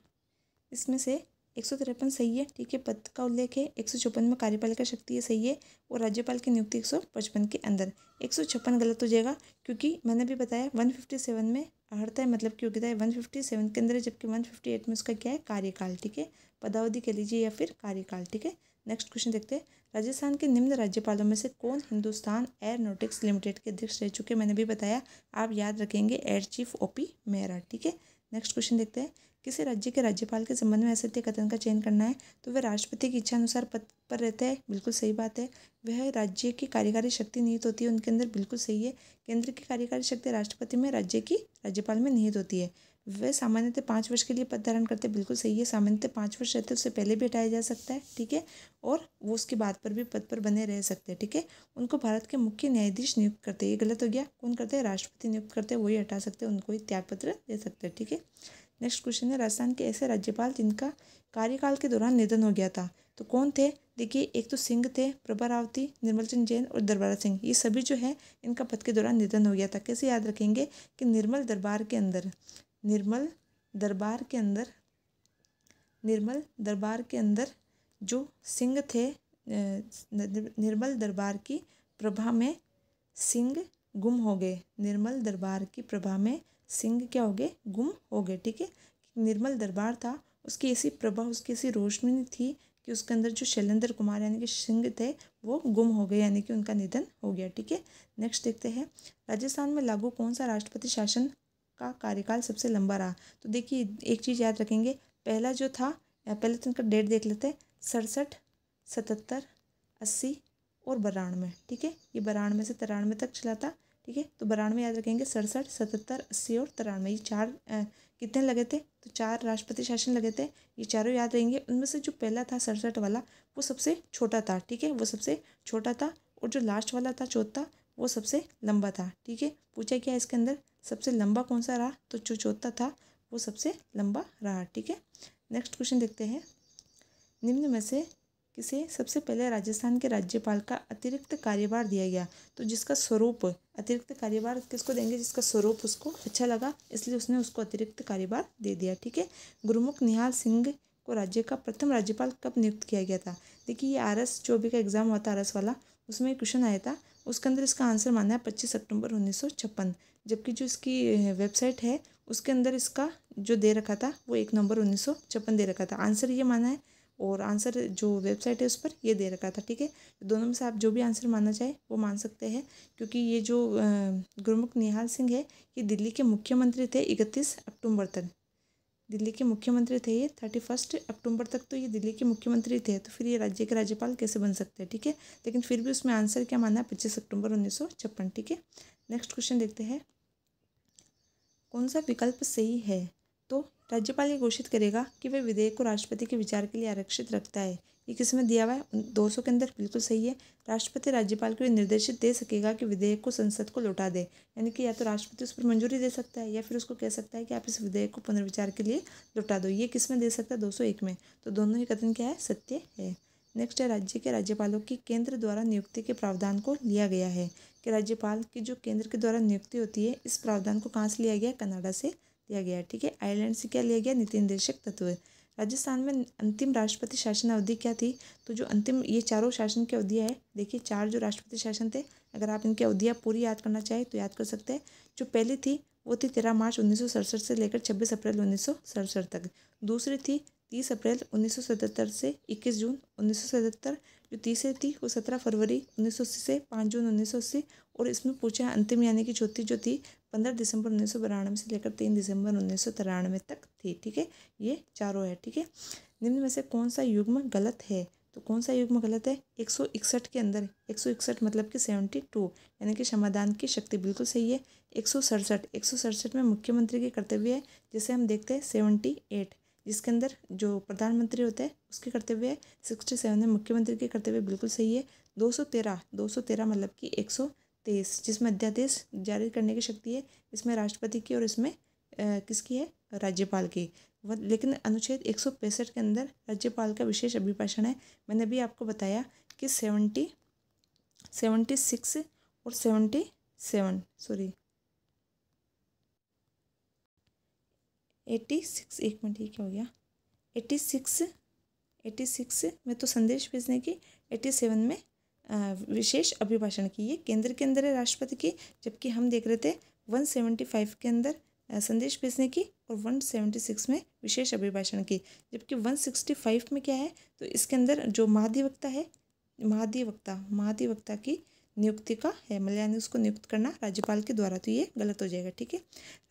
इसमें से 153 सही है। ठीक है, पद का उल्लेख है। 154 में कार्यपालिका शक्ति है, सही है, और राज्यपाल की नियुक्ति 155 के अंदर। 156 गलत हो जाएगा, क्योंकि मैंने भी बताया 157 में अर्हता है मतलब की योग्यता है 157 के अंदर है, जबकि 158 में उसका क्या है? कार्यकाल। ठीक है, पदावधि कह लीजिए या फिर कार्यकाल। ठीक है, नेक्स्ट क्वेश्चन देखते हैं। राजस्थान के निम्न राज्यपालों में से कौन हिंदुस्तान एयरोनॉटिक्स लिमिटेड के अध्यक्ष रह चुके? मैंने भी बताया, आप याद रखेंगे, एयर चीफ ओपी मेहरा। ठीक है, नेक्स्ट क्वेश्चन देखते हैं। किसी राज्य के राज्यपाल के संबंध में असत्य कथन का चयन करना है तो वह राष्ट्रपति की इच्छा अनुसार पद पर रहता है, बिल्कुल सही बात है। वह राज्य की कार्यकारी शक्ति निहित होती है उनके अंदर, बिल्कुल सही है। केंद्र की कार्यकारी शक्ति राष्ट्रपति में, राज्य की राज्यपाल में निहित होती है। वह सामान्यतः 5 वर्ष के लिए पद धारण करते, बिल्कुल सही है। सामान्यतः 5 वर्ष रहते, उससे पहले भी हटाया जा सकता है। ठीक है, और वो उसके बाद पर भी पद पर बने रह सकते हैं। ठीक है, उनको भारत के मुख्य न्यायाधीश नियुक्त करते हैं, ये गलत हो गया। कौन करते हैं? राष्ट्रपति नियुक्त करते हैं, वही हटा सकते हैं, उनको ही त्याग पत्र दे सकते हैं। ठीक है, नेक्स्ट क्वेश्चन है। राजस्थान के ऐसे राज्यपाल जिनका कार्यकाल के दौरान निधन हो गया था, तो कौन थे? देखिए, एक तो सिंह थे, प्रभा रावती, निर्मल चंद जैन और दरबारा सिंह, ये सभी जो है इनका पद के दौरान निधन हो गया था। कैसे याद रखेंगे? कि निर्मल दरबार के अंदर जो सिंह थे, निर्मल दरबार की प्रभा में सिंह गुम हो गए। निर्मल दरबार की प्रभा में सिंह क्या हो गए? गुम हो गए। ठीक है, निर्मल दरबार था, उसकी ऐसी प्रभा, उसकी ऐसी रोशनी थी कि उसके अंदर जो शैलेंद्र कुमार यानी कि सिंह थे वो गुम हो गए, यानी कि उनका निधन हो गया। ठीक है, नेक्स्ट देखते हैं। राजस्थान में लागू कौन सा राष्ट्रपति शासन का कार्यकाल सबसे लंबा रहा? तो देखिए, एक चीज़ याद रखेंगे, पहला जो था, पहले तो इनका डेट देख लेते हैं, 67, 77, 80 और 92। ठीक है, ये 92 से 93 तक चला था। ठीक है, तो 92 याद रखेंगे, 67, 77, 80 और 93, ये 4 कितने लगे थे? तो 4 राष्ट्रपति शासन लगे थे, ये चारों याद रहेंगे। उनमें से जो पहला था 67 वाला, वो सबसे छोटा था। ठीक है, वो सबसे छोटा था, और जो लास्ट वाला था चौथा, वो सबसे लंबा था। ठीक है, पूछा क्या इसके अंदर सबसे लंबा कौन सा रहा? तो जो चौथा था वो सबसे लंबा रहा। ठीक है, नेक्स्ट क्वेश्चन देखते हैं। निम्न में से किसे सबसे पहले राजस्थान के राज्यपाल का अतिरिक्त कार्यभार दिया गया? तो जिसका स्वरूप, अतिरिक्त कार्यभार किसको देंगे? जिसका स्वरूप उसको अच्छा लगा, इसलिए उसने उसको अतिरिक्त कार्यभार दे दिया। ठीक है, गुरुमुख निहाल सिंह को राज्य का प्रथम राज्यपाल कब नियुक्त किया गया था? देखिए, ये RS जो भी का एग्जाम हुआ था, RS वाला, उसमें क्वेश्चन आया था, उसके अंदर इसका आंसर माना है 25 अक्टूबर 1956, जबकि जो इसकी वेबसाइट है उसके अंदर इसका जो दे रखा था वो 1 नवंबर 1956 दे रखा था। आंसर ये माना है और आंसर जो वेबसाइट है उस पर ये दे रखा था, ठीक है। दोनों में से आप जो भी आंसर मानना चाहे वो मान सकते हैं, क्योंकि ये जो गुरमुख निहाल सिंह है ये दिल्ली के मुख्यमंत्री थे 31 अक्टूबर तक। दिल्ली के मुख्यमंत्री थे ये 31 अक्टूबर तक, तो ये दिल्ली के मुख्यमंत्री थे, तो फिर ये राज्य के राज्यपाल कैसे बन सकते हैं, ठीक है। लेकिन फिर भी उसमें आंसर क्या माना है 25 अक्टूबर 1956, ठीक है। नेक्स्ट क्वेश्चन देखते हैं, कौन सा विकल्प सही है। तो राज्यपाल ये घोषित करेगा कि वह विधेयक को राष्ट्रपति के विचार के लिए आरक्षित रखता है। ये किस में दिया हुआ है 200 के अंदर, बिल्कुल सही है। राष्ट्रपति राज्यपाल को ये निर्देशित दे सकेगा कि विधेयक को संसद को लौटा दे, यानी कि या तो राष्ट्रपति उस पर मंजूरी दे सकता है या फिर उसको कह सकता है कि आप इस विधेयक को पुनर्विचार के लिए लौटा दो। ये किस में दे सकता है 201 में। तो दोनों ही कथन क्या है, सत्य है। नेक्स्ट है, राज्य के राज्यपालों की केंद्र द्वारा नियुक्ति के प्रावधान को लिया गया है कि राज्यपाल की जो केंद्र के द्वारा नियुक्ति होती है, इस प्रावधान को कहाँ से लिया गया, कनाडा से लिया गया है, ठीक है। आयरलैंड से क्या लिया गया, नीति निर्देशक तत्व। राजस्थान में अंतिम राष्ट्रपति शासन अवधि क्या थी। तो जो अंतिम ये चारों शासन की अवधियाँ है, देखिए 4 जो राष्ट्रपति शासन थे, अगर आप इनकी अवधियाँ पूरी याद करना चाहें तो याद कर सकते हैं। जो पहली थी वो थी 13 मार्च 1967 से लेकर 26 अप्रैल 1967 तक। दूसरी थी 30 अप्रैल 1977 से 21 जून 1977। जो तीसरी थी वो 17 फरवरी 1980 से 5 जून 1980। और इसमें पूछा अंतिम यानी कि चौथी जो थी 15 दिसंबर 1992 से लेकर 3 दिसंबर 1993 तक थी, ठीक है। ये चारों है, ठीक है। निम्न में से कौन सा युग्म गलत है। तो कौन सा युग्म गलत है, 161 के अंदर 161 मतलब कि 72 यानी कि समाधान की शक्ति बिल्कुल सही है। 167 में मुख्यमंत्री के कर्तव्य है, जिसे हम देखते हैं 78, जिसके अंदर जो प्रधानमंत्री होता है उसके कर्तव्य है 67 में मुख्यमंत्री के कर्तव्य बिल्कुल सही है। 213 मतलब कि 123 जिसमें अध्यादेश जारी करने की शक्ति है, इसमें राष्ट्रपति की और इसमें किसकी है, राज्यपाल की। लेकिन अनुच्छेद 165 के अंदर राज्यपाल का विशेष अभिभाषण है। मैंने भी आपको बताया कि 76 और 86 एक मिनट, ये क्या हो गया, 86 में तो संदेश भेजने की, 87 में विशेष अभिभाषण की। ये केंद्र के अंदर है राष्ट्रपति की, जबकि हम देख रहे थे 175 के अंदर संदेश भेजने की और 176 में विशेष अभिभाषण की। जबकि 165 में क्या है, तो इसके अंदर जो महाधिवक्ता है, महाधिवक्ता की नियुक्ति का है, मतलब यानी उसको नियुक्त करना राज्यपाल के द्वारा, तो ये गलत हो जाएगा, ठीक है।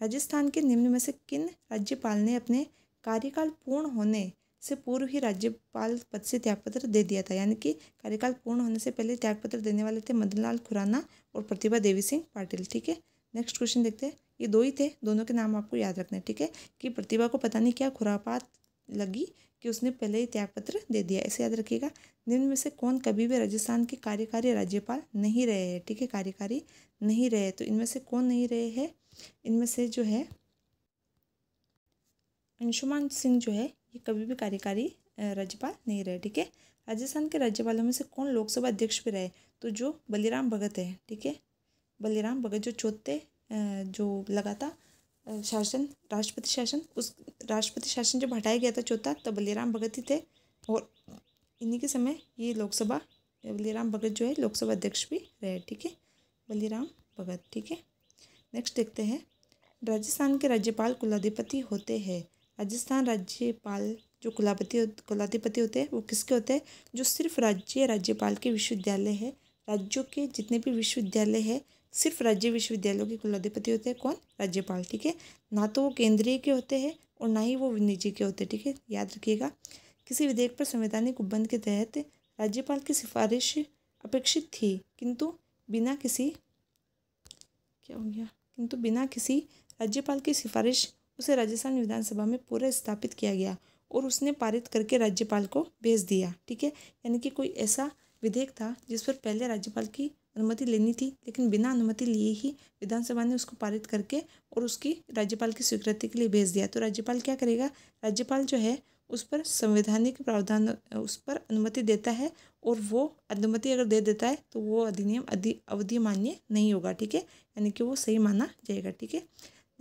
राजस्थान के निम्न में से किन राज्यपाल ने अपने कार्यकाल पूर्ण होने से पूर्व ही राज्यपाल पद से त्यागपत्र दे दिया था, यानी कि कार्यकाल पूर्ण होने से पहले त्यागपत्र देने वाले थे मदन लाल खुराना और प्रतिभा देवी सिंह पाटिल, ठीक है। नेक्स्ट क्वेश्चन देखते हैं, ये 2 ही थे, दोनों के नाम आपको याद रखने हैं, ठीक है। कि प्रतिभा को पता नहीं क्या खुरापात लगी कि उसने पहले ही त्यागपत्र दे दिया, ऐसे याद रखिएगा। निम्न में से कौन कभी भी राजस्थान के कार्यकारी राज्यपाल नहीं रहे हैं, ठीक है, कार्यकारी नहीं रहे। तो इनमें से कौन नहीं रहे हैं, इनमें से जो है अंशुमान सिंह जो है ये कभी भी कार्यकारी राज्यपाल नहीं रहे, ठीक है। राजस्थान के राज्यपालों में से कौन लोकसभा अध्यक्ष भी रहे, तो जो बलीराम भगत है, ठीक है। बलीराम भगत जो चौथे जो लगातार शासन राष्ट्रपति शासन, उस राष्ट्रपति शासन जब हटाया गया था चौथा, तब बलीराम भगत ही थे और इन्हीं के समय ये लोकसभा, बलीराम भगत जो है लोकसभा अध्यक्ष भी रहे, ठीक है, बलीराम भगत, ठीक है। नेक्स्ट देखते हैं, राजस्थान के राज्यपाल कुलाधिपति होते हैं। राजस्थान राज्यपाल जो कुलाधिपति होते हैं वो किसके होते हैं, जो सिर्फ राज्यपाल के विश्वविद्यालय है, राज्यों के जितने भी विश्वविद्यालय है सिर्फ राज्य विश्वविद्यालयों के कुलाधिपति होते हैं, कौन, राज्यपाल, ठीक है। ना तो वो केंद्रीय के होते हैं और ना ही वो निजी के होते हैं, ठीक है, याद रखिएगा। किसी विधेयक पर संवैधानिक उपबंध के तहत राज्यपाल की सिफारिश अपेक्षित थी, किंतु बिना किसी राज्यपाल की सिफारिश उसे राजस्थान विधानसभा में पूरे स्थापित किया गया और उसने पारित करके राज्यपाल को भेज दिया, ठीक है। यानी कि कोई ऐसा विधेयक था जिस पर पहले राज्यपाल की अनुमति लेनी थी, लेकिन बिना अनुमति लिए ही विधानसभा ने उसको पारित करके और उसकी राज्यपाल की स्वीकृति के लिए भेज दिया। तो राज्यपाल क्या करेगा, राज्यपाल जो है उस पर संवैधानिक प्रावधान, उस पर अनुमति देता है और वो अनुमति अगर दे देता है तो वो अधिनियम अवधि मान्य नहीं होगा, ठीक है, यानी कि वो सही माना जाएगा, ठीक है।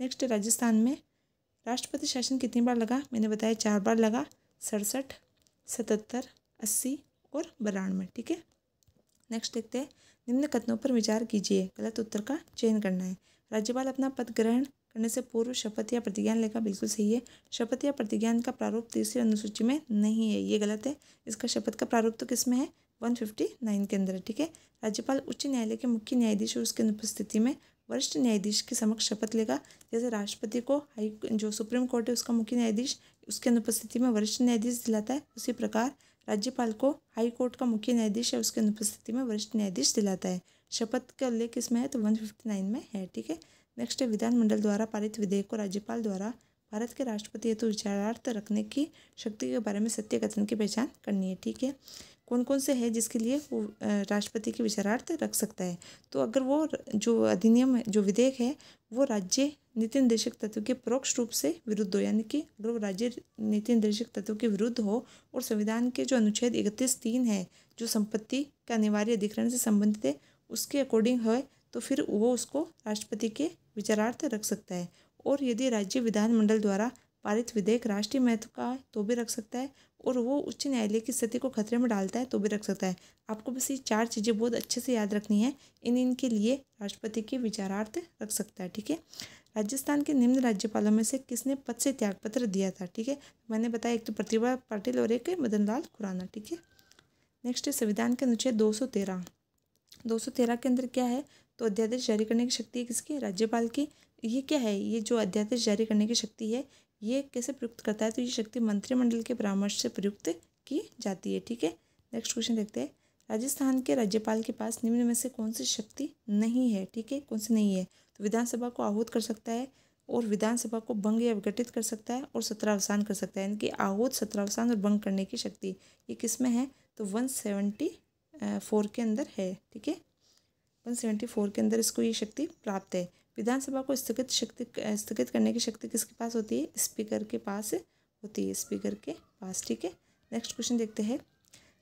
नेक्स्ट, राजस्थान में राष्ट्रपति शासन कितनी बार लगा, मैंने बताया 4 बार लगा, 67, 77, 80 और 92, ठीक है। नेक्स्ट देखते हैं, निम्न कथनों पर विचार कीजिए, गलत उत्तर का चयन करना है। राज्यपाल अपना पद ग्रहण करने से पूर्व शपथ या प्रतिज्ञान लेगा, बिल्कुल सही है। शपथ या प्रतिज्ञान का प्रारूप तीसरी अनुसूची में नहीं है, ये गलत है। इसका शपथ का प्रारूप तो किस में है? 159 के अंदर, ठीक है। राज्यपाल उच्च न्यायालय के मुख्य न्यायाधीश और उसकी अनुपस्थिति में वरिष्ठ न्यायाधीश के समक्ष शपथ लेगा। जैसे राष्ट्रपति को जो सुप्रीम कोर्ट है उसका मुख्य न्यायाधीश उसकी अनुपस्थिति में वरिष्ठ न्यायाधीश दिलाता है, उसी प्रकार राज्यपाल को हाई कोर्ट का मुख्य न्यायाधीश या उसकी अनुपस्थिति में वरिष्ठ न्यायाधीश दिलाता है। शपथ का उल्लेख किसमें है? तो 159 में है, ठीक है। नेक्स्ट है, विधानमंडल द्वारा पारित विधेयक को राज्यपाल द्वारा भारत के राष्ट्रपति हेतु विचारार्थ रखने की शक्ति के बारे में सत्य कथन की पहचान करनी है, ठीक है। कौन कौन से है जिसके लिए वो राष्ट्रपति के विचारार्थ रख सकता है? तो अगर वो जो अधिनियम जो विधेयक है वो राज्य नीति निर्देशक तत्व के परोक्ष रूप से विरुद्ध हो, यानी कि अगर वो राज्य नीति निर्देशक तत्व के विरुद्ध हो और संविधान के जो अनुच्छेद 31(3) है जो संपत्ति का अनिवार्य अधिग्रहण से संबंधित है उसके अकॉर्डिंग है, तो फिर वो उसको राष्ट्रपति के विचारार्थ रख सकता है। और यदि राज्य विधानमंडल द्वारा पारित विधेयक राष्ट्रीय महत्व का है तो भी रख सकता है, और वो उच्च न्यायालय की स्थिति को खतरे में डालता है तो भी रख सकता है। आपको बस ये 4 चीज़ें बहुत अच्छे से याद रखनी है, इनके लिए राष्ट्रपति के विचारार्थ रख सकता है, ठीक है। राजस्थान के निम्न राज्यपालों में से किसने पद से त्यागपत्र दिया था? ठीक है, मैंने बताया एक तो प्रतिभा पाटिल और एक मदन लाल खुराना, ठीक है। नेक्स्ट है, संविधान के अनुच्छेद 213 के अंदर क्या है? तो अध्यादेश जारी करने की शक्ति किसकी? राज्यपाल की। ये क्या है? ये जो अध्यादेश जारी करने की शक्ति है ये कैसे प्रयुक्त करता है? तो ये शक्ति मंत्रिमंडल के परामर्श से प्रयुक्त की जाती है, ठीक है। नेक्स्ट क्वेश्चन देखते हैं, राजस्थान के राज्यपाल के पास निम्न में से कौन सी शक्ति नहीं है? ठीक है, कौन सी नहीं है? तो विधानसभा को आहूत कर सकता है और विधानसभा को भंग या विघटित कर सकता है और सत्रावसान कर सकता है, यानी कि आहूत, सत्रावसान और भंग करने की शक्ति ये किस में है? तो 174 के अंदर है, ठीक है। 174 के अंदर इसको ये शक्ति प्राप्त है। विधानसभा को स्थगित करने की शक्ति किसके पास होती है? स्पीकर के पास होती है, स्पीकर के पास, ठीक है। नेक्स्ट क्वेश्चन देखते हैं,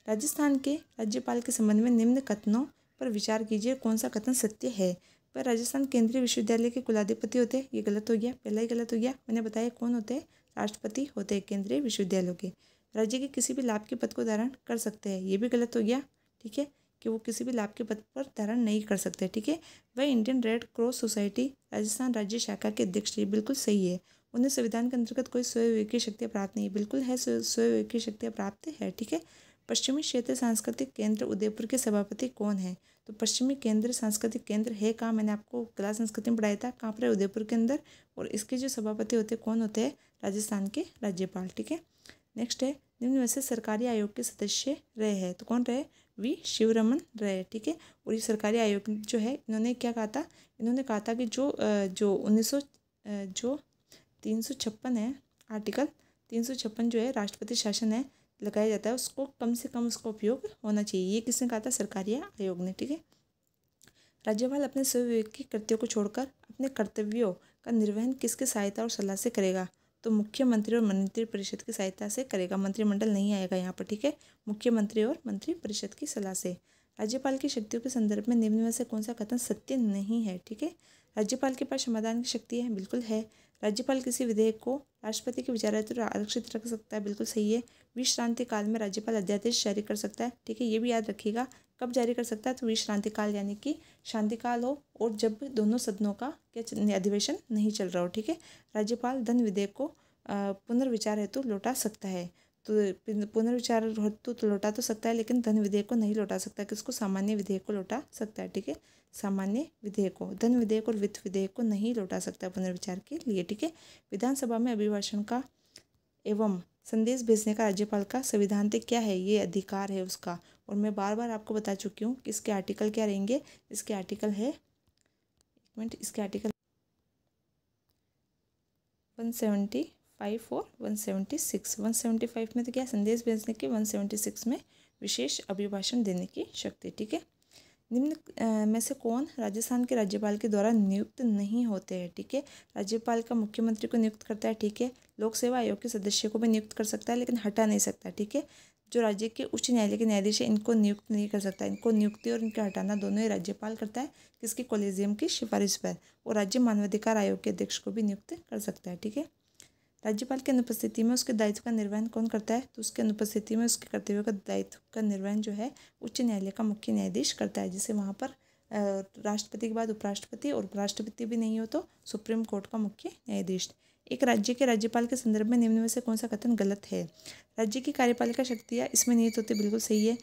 राजस्थान के राज्यपाल के संबंध में निम्न कथनों पर विचार कीजिए, कौन सा कथन सत्य है? पर राजस्थान केंद्रीय विश्वविद्यालय के कुलाधिपति होते हैं, ये गलत हो गया, पहला ही गलत हो गया। मैंने बताया कौन होते हैं? राष्ट्रपति होते हैं केंद्रीय विश्वविद्यालयों के। राज्य के किसी भी लाभ के पद को धारण कर सकते हैं, ये भी गलत हो गया, ठीक है, कि वो किसी भी लाभ के पद पर धारण नहीं कर सकते, ठीक है। वह Indian red cross society Rajasthan राज्य शाखा के अध्यक्ष थे, बिल्कुल सही है। उन्हें संविधान के अंतर्गत कोई स्वविवेकी शक्तियाँ प्राप्त नहीं है, बिल्कुल है, स्वविवेकी शक्तियाँ प्राप्त है, ठीक है। पश्चिमी क्षेत्र सांस्कृतिक केंद्र उदयपुर के सभापति कौन है? तो पश्चिमी केंद्र सांस्कृतिक केंद्र है कहाँ? मैंने आपको कला संस्कृति में पढ़ाया था, कहाँ पर? उदयपुर के अंदर। और इसके जो सभापति होते हैं कौन होते हैं? राजस्थान के राज्यपाल, ठीक है। नेक्स्ट है, निम्न में से सरकारी आयोग के सदस्य रहे हैं, तो कौन रहे? वी शिवरमन रहे, ठीक है। और ये सरकारी आयोग जो है इन्होंने क्या कहा था? इन्होंने कहा था कि जो 356 है, आर्टिकल 356 जो है राष्ट्रपति शासन है लगाया जाता है, उसको कम से कम उसका उपयोग होना चाहिए, ये किसने कहा था? सरकारी आयोग ने, ठीक है। राज्यपाल अपने स्वविवेकी कृत्यों को छोड़कर अपने कर्तव्यों का निर्वहन किसकी सहायता और सलाह से करेगा? तो मुख्यमंत्री और मंत्री परिषद की सहायता से करेगा, मंत्रिमंडल नहीं आएगा यहाँ पर, ठीक है। मुख्यमंत्री और मंत्री परिषद की सलाह से। राज्यपाल की शक्तियों के संदर्भ में निम्न में से कौन सा कथन सत्य नहीं है? ठीक है, राज्यपाल के पास समाधान की शक्ति है, बिल्कुल है। राज्यपाल किसी विधेयक को राष्ट्रपति के विचारार्थ आरक्षित रख सकता है, बिल्कुल सही है। विश्रांति काल में राज्यपाल अध्यादेश जारी कर सकता है, ठीक है, ये भी याद रखिएगा। कब जारी कर सकता है? तो विश्रांति काल, यानी कि शांतिकाल हो और जब दोनों सदनों का क्या अधिवेशन नहीं चल रहा हो, ठीक है। राज्यपाल धन विधेयक को पुनर्विचार हेतु लौटा सकता है, तो पुनर्विचार हेतु तो लौटा तो सकता है, लेकिन धन विधेयक को नहीं लौटा सकता, किसको? सामान्य विधेयक को लौटा सकता है, ठीक है। सामान्य विधेयक को, धन विधेयक और वित्त विधेयक को नहीं लौटा सकता पुनर्विचार के लिए, ठीक है। विधानसभा में अभिभाषण का एवं संदेश भेजने का राज्यपाल का संविधानिक क्या है? ये अधिकार है उसका। और मैं बार बार आपको बता चुकी हूँ कि इसके आर्टिकल क्या रहेंगे। इसके आर्टिकल है, एक मिनट, इसके आर्टिकल 175 और 176। 175 में तो क्या संदेश भेजने की, 176 में विशेष अभिभाषण देने की शक्ति, ठीक है। निम्न में से कौन राजस्थान के राज्यपाल के द्वारा नियुक्त नहीं होते हैं? ठीक है, राज्यपाल का मुख्यमंत्री को नियुक्त करता है, ठीक है। लोक सेवा आयोग के सदस्य को भी नियुक्त कर सकता है, लेकिन हटा नहीं सकता, ठीक है। जो राज्य के उच्च न्यायालय के न्यायाधीश है इनको नियुक्त नहीं कर सकता, इनको नियुक्ति और इनका हटाना दोनों ही राज्यपाल करता है, किसकी? कॉलेजियम की सिफारिश पर। और राज्य मानवाधिकार आयोग के अध्यक्ष को भी नियुक्त कर सकता है, ठीक है। राज्यपाल की अनुपस्थिति में उसके दायित्व का निर्वहन कौन करता है? तो उसके अनुपस्थिति में उसके कर्तव्यों का दायित्व का निर्वहन जो है उच्च न्यायालय का मुख्य न्यायाधीश करता है, जिसे वहाँ पर राष्ट्रपति के बाद उपराष्ट्रपति और उपराष्ट्रपति भी नहीं हो तो सुप्रीम कोर्ट का मुख्य न्यायाधीश। एक राज्य के राज्यपाल के संदर्भ में निम्न में से कौन सा कथन गलत है? राज्य की कार्यपालिका शक्तियाँ इसमें निहित होती, बिल्कुल सही है।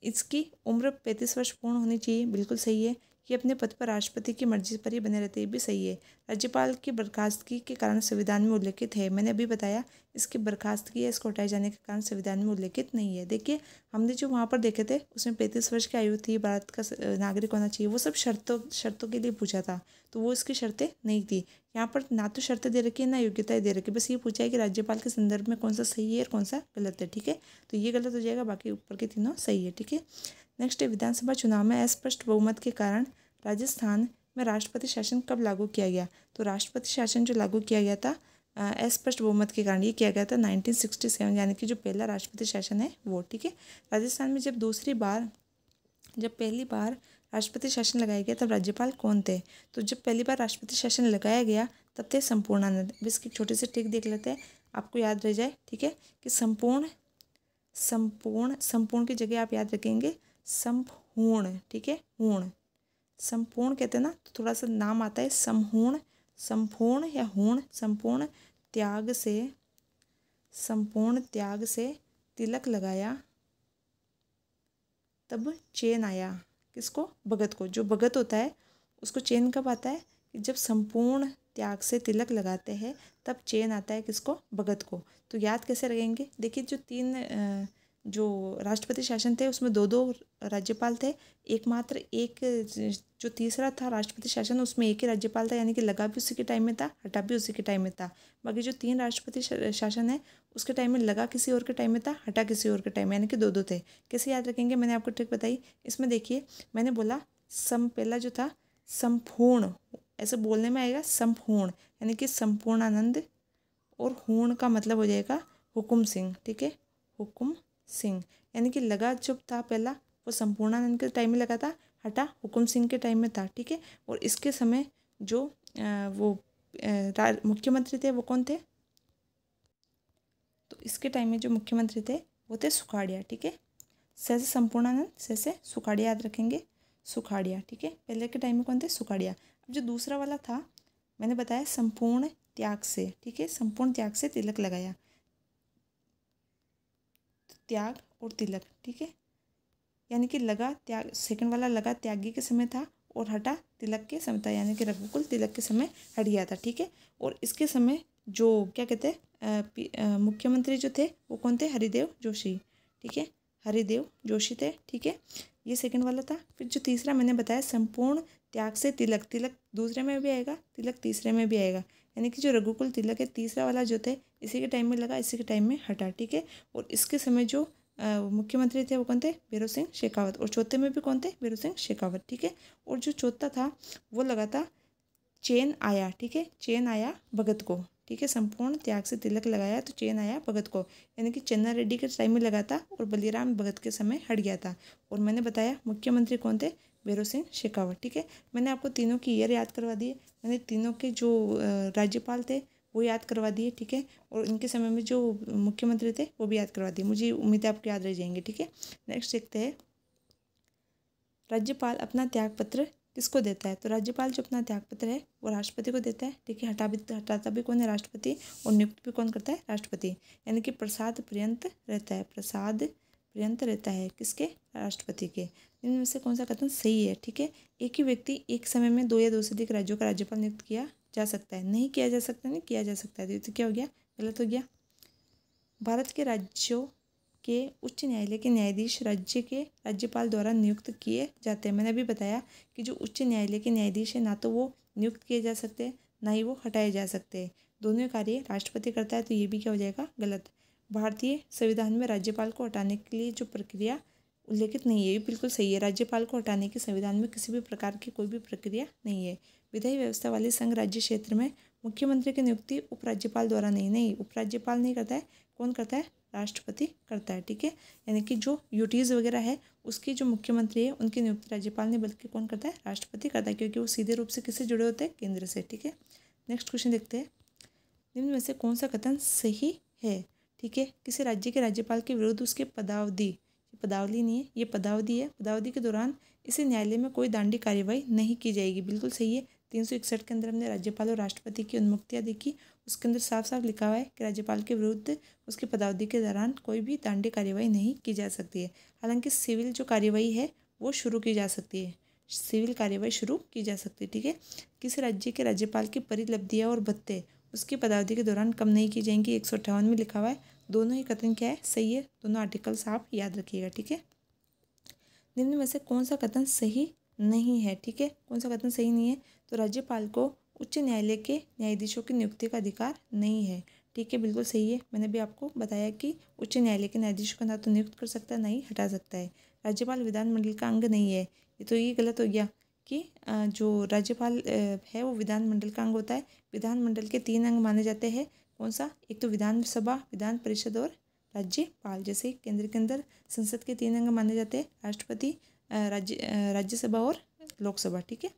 इसकी उम्र 35 वर्ष पूर्ण होनी चाहिए, बिल्कुल सही है। ये अपने पद पर राष्ट्रपति की मर्जी पर ही बने रहते हैं, भी सही है। राज्यपाल की बर्खास्तगी के कारण संविधान में उल्लेखित है, मैंने अभी बताया इसकी बर्खास्तगी या इसको हटाए जाने के कारण संविधान में उल्लेखित नहीं है। देखिए हमने जो वहाँ पर देखे थे उसमें 35 वर्ष की आयु थी, भारत का नागरिक होना चाहिए, वो सब शर्तों के लिए पूछा था, तो वो इसकी शर्तें नहीं थी। यहाँ पर ना तो शर्तें दे रखी है ना योग्यताएं दे रखी है, बस ये पूछा है कि राज्यपाल के संदर्भ में कौन सा सही है और कौन सा गलत है। ठीक है, तो ये गलत हो जाएगा, बाकी ऊपर के तीनों सही है। ठीक है, नेक्स्ट है विधानसभा चुनाव में अस्पष्ट बहुमत के कारण राजस्थान में राष्ट्रपति शासन कब लागू किया गया? तो राष्ट्रपति शासन जो लागू किया गया था अस्पष्ट बहुमत के कारण, ये किया गया था 1967, यानी कि जो पहला राष्ट्रपति शासन है वो। ठीक है, राजस्थान में जब पहली बार राष्ट्रपति शासन लगाया गया तब राज्यपाल कौन थे? तो जब पहली बार राष्ट्रपति शासन लगाया गया तब थे संपूर्णानंद। इसकी छोटे से ट्रिक देख लेते हैं, आपको याद रह जाए। ठीक है, कि संपूर्ण की जगह आप याद रखेंगे संपूर्ण। ठीक है, हूण, संपूर्ण कहते हैं ना, तो थोड़ा सा नाम आता है संपूर्ण या हूण। संपूर्ण त्याग से तिलक लगाया तब चैन आया। किसको? भगत को। जो भगत होता है उसको चैन कब आता है? कि जब संपूर्ण त्याग से तिलक लगाते हैं तब चैन आता है। किसको? भगत को। तो याद कैसे रखेंगे? देखिए जो तीन जो राष्ट्रपति शासन थे उसमें दो राज्यपाल थे, एकमात्र एक जो तीसरा था राष्ट्रपति शासन उसमें एक ही राज्यपाल था, यानी कि लगा भी उसी के टाइम में था, हटा भी उसी के टाइम में था। बाकी जो तीन राष्ट्रपति शासन है उसके टाइम में लगा किसी और के टाइम में था, हटा किसी और के टाइम में, यानी कि दो थे। कैसे याद रखेंगे? मैंने आपको ट्रिक बताई। इसमें देखिए मैंने बोला पहला जो था संपूर्ण, ऐसे बोलने में आएगा संपूर्ण, यानी कि संपूर्णानंद, और हूण का मतलब हो जाएगा हुकुम सिंह। ठीक है, हुकुम सिंह, यानी कि लगा जो था पहला वो संपूर्णानंद के टाइम में लगा था, हटा हुकुम सिंह के टाइम में था। ठीक है, और इसके समय जो मुख्यमंत्री थे वो कौन थे? तो इसके टाइम में जो मुख्यमंत्री थे वो थे सुखाड़िया। ठीक है, से संपूर्णानंद, से सुखाड़िया याद रखेंगे, सुखाड़िया। ठीक है, पहले के टाइम में कौन थे? सुखाड़िया। अब जो दूसरा वाला था मैंने बताया संपूर्ण त्याग से। ठीक है, संपूर्ण त्याग से तिलक लगाया, त्याग और तिलक। ठीक है, यानी कि लगा त्याग, सेकंड वाला लगा त्यागी के समय था और हटा तिलक के समय था, यानी कि रघुकुल तिलक के समय हट गया था। ठीक है, और इसके समय जो क्या कहते हैं मुख्यमंत्री जो थे वो कौन थे? हरिदेव जोशी। ठीक है, हरिदेव जोशी थे। ठीक है, ये सेकंड वाला था। फिर जो तीसरा मैंने बताया संपूर्ण त्याग से तिलक, तिलक दूसरे में भी आएगा, तिलक तीसरे में भी आएगा, यानी कि जो रघुकुल तिलक है तीसरा वाला जो थे इसी के टाइम में लगा, इसी के टाइम में हटा। ठीक है, और इसके समय जो मुख्यमंत्री थे वो कौन थे? भैरों सिंह शेखावत, और चौथे में भी कौन थे? भैरों सिंह शेखावत। ठीक है, और जो चौथा था वो लगा था चैन आया। ठीक है, चैन आया भगत को। ठीक है, संपूर्ण त्याग से तिलक लगाया तो चैन आया भगत को, यानी कि चन्ना रेड्डी के टाइम में लगा था और बलिराम भगत के समय हट गया था। और मैंने बताया मुख्यमंत्री कौन थे? भैरों सिंह शेखावत। ठीक है, मैंने आपको तीनों की ईयर याद करवा दिए, मैंने तीनों के जो राज्यपाल थे वो याद करवा दिए। ठीक है, और इनके समय में जो मुख्यमंत्री थे वो भी याद करवा दिए। मुझे उम्मीद है आपको याद रह जाएंगे। ठीक है, नेक्स्ट देखते हैं राज्यपाल अपना त्यागपत्र किसको देता है? तो राज्यपाल जो अपना त्यागपत्र है वो राष्ट्रपति को देता है। ठीक है, हटाता भी कौन है? राष्ट्रपति, और नियुक्त भी कौन करता है? राष्ट्रपति, यानी कि प्रसाद पर्यंत रहता है, प्रसाद पर्यंत रहता है किसके? राष्ट्रपति के। इनमें से कौन सा कथन सही है? ठीक है, एक ही व्यक्ति एक समय में दो या दो से अधिक राज्यों का राज्यपाल नियुक्त किया जा सकता है, नहीं किया जा सकता, नहीं किया जा सकता है, तो क्या हो गया? गलत हो गया। भारत के राज्यों के उच्च न्यायालय के न्यायाधीश राज्य के राज्यपाल द्वारा नियुक्त किए जाते हैं। मैंने अभी बताया कि जो उच्च न्यायालय के न्यायाधीश है ना तो वो नियुक्त किए जा सकते हैं ना ही वो हटाए जा सकते हैं, दोनों कार्य राष्ट्रपति करता है, तो ये भी क्या हो जाएगा? गलत। भारतीय संविधान में राज्यपाल को हटाने के लिए जो प्रक्रिया उल्लेखित नहीं है, ये बिल्कुल सही है। राज्यपाल को हटाने की संविधान में किसी भी प्रकार की कोई भी प्रक्रिया नहीं है। विधायी व्यवस्था वाले संघ राज्य क्षेत्र में मुख्यमंत्री की नियुक्ति उपराज्यपाल द्वारा नहीं, उपराज्यपाल नहीं करता है, कौन करता है? राष्ट्रपति करता है। ठीक है, यानी कि जो यूटीज़ वगैरह है उसकी जो मुख्यमंत्री है उनकी नियुक्ति राज्यपाल नहीं बल्कि कौन करता है? राष्ट्रपति करता है, क्योंकि वो सीधे रूप से किससे जुड़े होते हैं? केंद्र से। ठीक है, नेक्स्ट क्वेश्चन देखते हैं। निम्न में से कौन सा कथन सही है? ठीक है, किसी राज्य के राज्यपाल के विरुद्ध उसके पदावधि, पदावली नहीं है, ये पदावधि है, पदावधि के दौरान इसे न्यायालय में कोई दंडिक कार्यवाही नहीं की जाएगी। बिल्कुल सही है। 361 के अंदर हमने राज्यपाल और राष्ट्रपति की उन्मुक्तियाँ देखी, उसके अंदर साफ साफ लिखा हुआ है कि राज्यपाल के विरुद्ध उसकी पदावधि के दौरान कोई भी दंडिक कार्यवाही नहीं की जा सकती है। हालांकि सिविल जो कार्यवाही है वो शुरू की जा सकती है, सिविल कार्यवाही शुरू की जा सकती है। ठीक है, किसी राज्य के राज्यपाल की परिलब्धियाँ और भत्ते उसकी पदावधि के दौरान कम नहीं की जाएंगी, 158 में लिखा हुआ है। दोनों ही कथन क्या है? सही है। दोनों आर्टिकल्स आप याद रखिएगा। ठीक है, निम्न में से कौन सा कथन सही नहीं है? ठीक है, कौन सा कथन सही नहीं है? तो राज्यपाल को उच्च न्यायालय के न्यायाधीशों की नियुक्ति का अधिकार नहीं है। ठीक है, बिल्कुल सही है। मैंने भी आपको बताया कि उच्च न्यायालय के न्यायाधीशों को ना तो नियुक्त कर सकता है, ना ही हटा सकता है। राज्यपाल विधानमंडल का अंग नहीं है, ये गलत हो गया कि जो राज्यपाल है वो विधानमंडल का अंग होता है। विधानमंडल के 3 अंग माने जाते हैं। कौन सा? एक तो विधानसभा, विधान परिषद और राज्यपाल। जैसे केंद्र के अंदर संसद के 3 अंग माने जाते हैं, राष्ट्रपति, राज्यसभा और लोकसभा। ठीक है,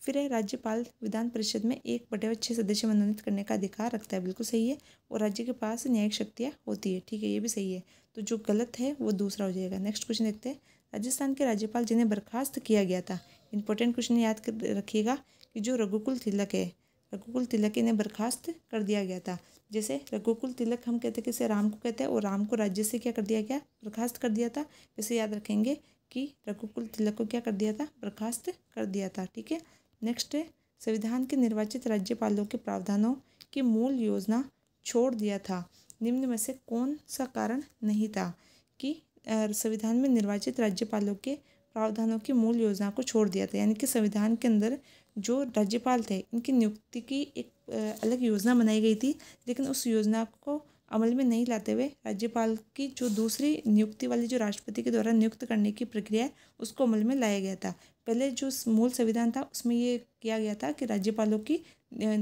फिर है राज्यपाल विधान परिषद में 1/6 सदस्य मनोनीत करने का अधिकार रखता है। बिल्कुल सही है। और राज्य के पास न्यायिक शक्तियाँ होती है। ठीक है, ये भी सही है। तो जो गलत है वो दूसरा हो जाएगा। नेक्स्ट क्वेश्चन देखते हैं। राजस्थान के राज्यपाल जिन्हें बर्खास्त किया गया था, इंपॉर्टेंट क्वेश्चन याद कर रखिएगा कि जो रघुकुल तिलक है, रघुकुल तिलक इन्हें बर्खास्त कर दिया गया था। जैसे रघुकुल तिलक हम कहते हैं किसे? राम को कहते हैं, और राम को राज्य से क्या कर दिया गया? बर्खास्त कर दिया था। वैसे याद रखेंगे कि रघुकुल तिलक को क्या कर दिया था? बर्खास्त कर दिया था। ठीक है, नेक्स्ट है संविधान के निर्वाचित राज्यपालों के प्रावधानों की मूल योजना छोड़ दिया था। निम्न में से कौन सा कारण नहीं था कि संविधान में निर्वाचित राज्यपालों के प्रावधानों की मूल योजना को छोड़ दिया था? यानी कि संविधान के अंदर जो राज्यपाल थे इनकी नियुक्ति की एक अलग योजना बनाई गई थी, लेकिन उस योजना को अमल में नहीं लाते हुए राज्यपाल की जो दूसरी नियुक्ति वाली जो राष्ट्रपति के द्वारा नियुक्त करने की प्रक्रिया है उसको अमल में लाया गया था। पहले जो मूल संविधान था उसमें ये किया गया था कि राज्यपालों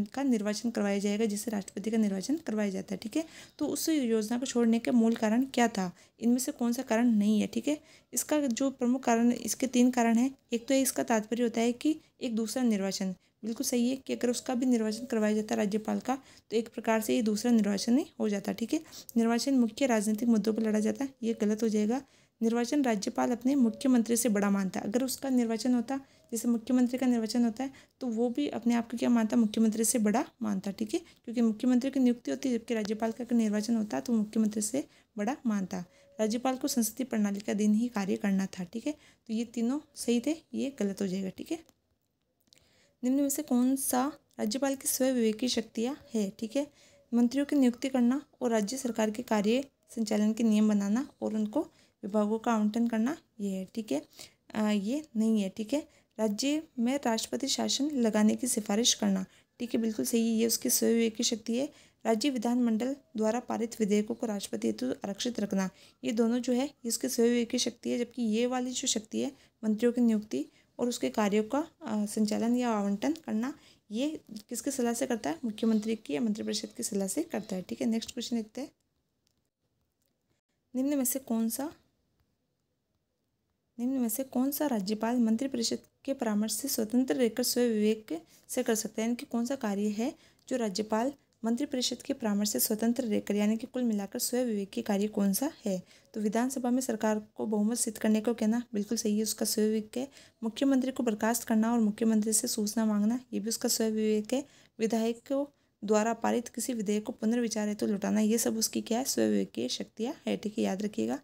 का निर्वाचन करवाया जाएगा, जिससे राष्ट्रपति का निर्वाचन करवाया जाता है। ठीक है, तो उस योजना को छोड़ने का मूल कारण क्या था? इनमें से कौन सा कारण नहीं है? ठीक है, इसका जो प्रमुख कारण, इसके 3 कारण हैं। एक तो इसका तात्पर्य होता है कि एक दूसरा निर्वाचन। बिल्कुल सही है कि अगर उसका भी निर्वाचन करवाया जाता है राज्यपाल का, तो एक प्रकार से ये दूसरा निर्वाचन ही हो जाता है। ठीक है, निर्वाचन मुख्य राजनीतिक मुद्दों पर लड़ा जाता है, ये गलत हो जाएगा। निर्वाचन राज्यपाल अपने मुख्यमंत्री से बड़ा मानता है। अगर उसका निर्वाचन होता, जैसे मुख्यमंत्री का निर्वाचन होता है, तो वो भी अपने आप को क्या मानता? मुख्यमंत्री से बड़ा मानता। ठीक है, क्योंकि मुख्यमंत्री की नियुक्ति होती है, जबकि राज्यपाल का निर्वाचन होता है तो मुख्यमंत्री से बड़ा मानता। राज्यपाल को संसदीय प्रणाली का अधीन ही कार्य करना था। ठीक है, तो ये तीनों सही थे, ये गलत हो जाएगा। ठीक है, निम्न में से कौन सा राज्यपाल की स्वयं विवेकी शक्तियाँ है? ठीक है, मंत्रियों की नियुक्ति करना और राज्य सरकार के कार्य संचालन के नियम बनाना और उनको विभागों का आवंटन करना, ये है। ठीक है, ये नहीं है। ठीक है, राज्य में राष्ट्रपति शासन लगाने की सिफारिश करना, ठीक है, बिल्कुल सही है, ये उसकी स्वयं विवेकी शक्ति है। राज्य विधानमंडल द्वारा पारित विधेयकों को राष्ट्रपति हेतु आरक्षित रखना, ये दोनों जो है ये उसकी स्वयं विवेकी शक्ति है। जबकि ये वाली जो शक्ति है मंत्रियों की नियुक्ति और उसके कार्यों का संचालन या आवंटन करना, ये किसकी सलाह से करता है? मुख्यमंत्री की या मंत्रिपरिषद की सलाह से करता है। ठीक है, नेक्स्ट क्वेश्चन देखते हैं। निम्न में से कौन सा राज्यपाल मंत्रिपरिषद के परामर्श से स्वतंत्र रहकर स्वयं विवेक से कर सकता है? यानी कि कौन सा कार्य है जो राज्यपाल मंत्रिपरिषद के परामर्श से स्वतंत्र रहकर, यानी कि कुल मिलाकर स्वयं विवेकी कार्य कौन सा है? तो विधानसभा में सरकार को बहुमत सिद्ध करने को कहना, बिल्कुल सही है, उसका स्वयं विवेक है। मुख्यमंत्री को बर्खास्त करना और मुख्यमंत्री से सूचना मांगना, ये भी उसका स्वयं विवेक है। विधायकों द्वारा पारित किसी विधेयक को पुनर्विचार हेतु लौटाना, ये सब उसकी क्या है? स्वयं विवेकीय शक्तियाँ है। ठीक है, याद रखिएगा।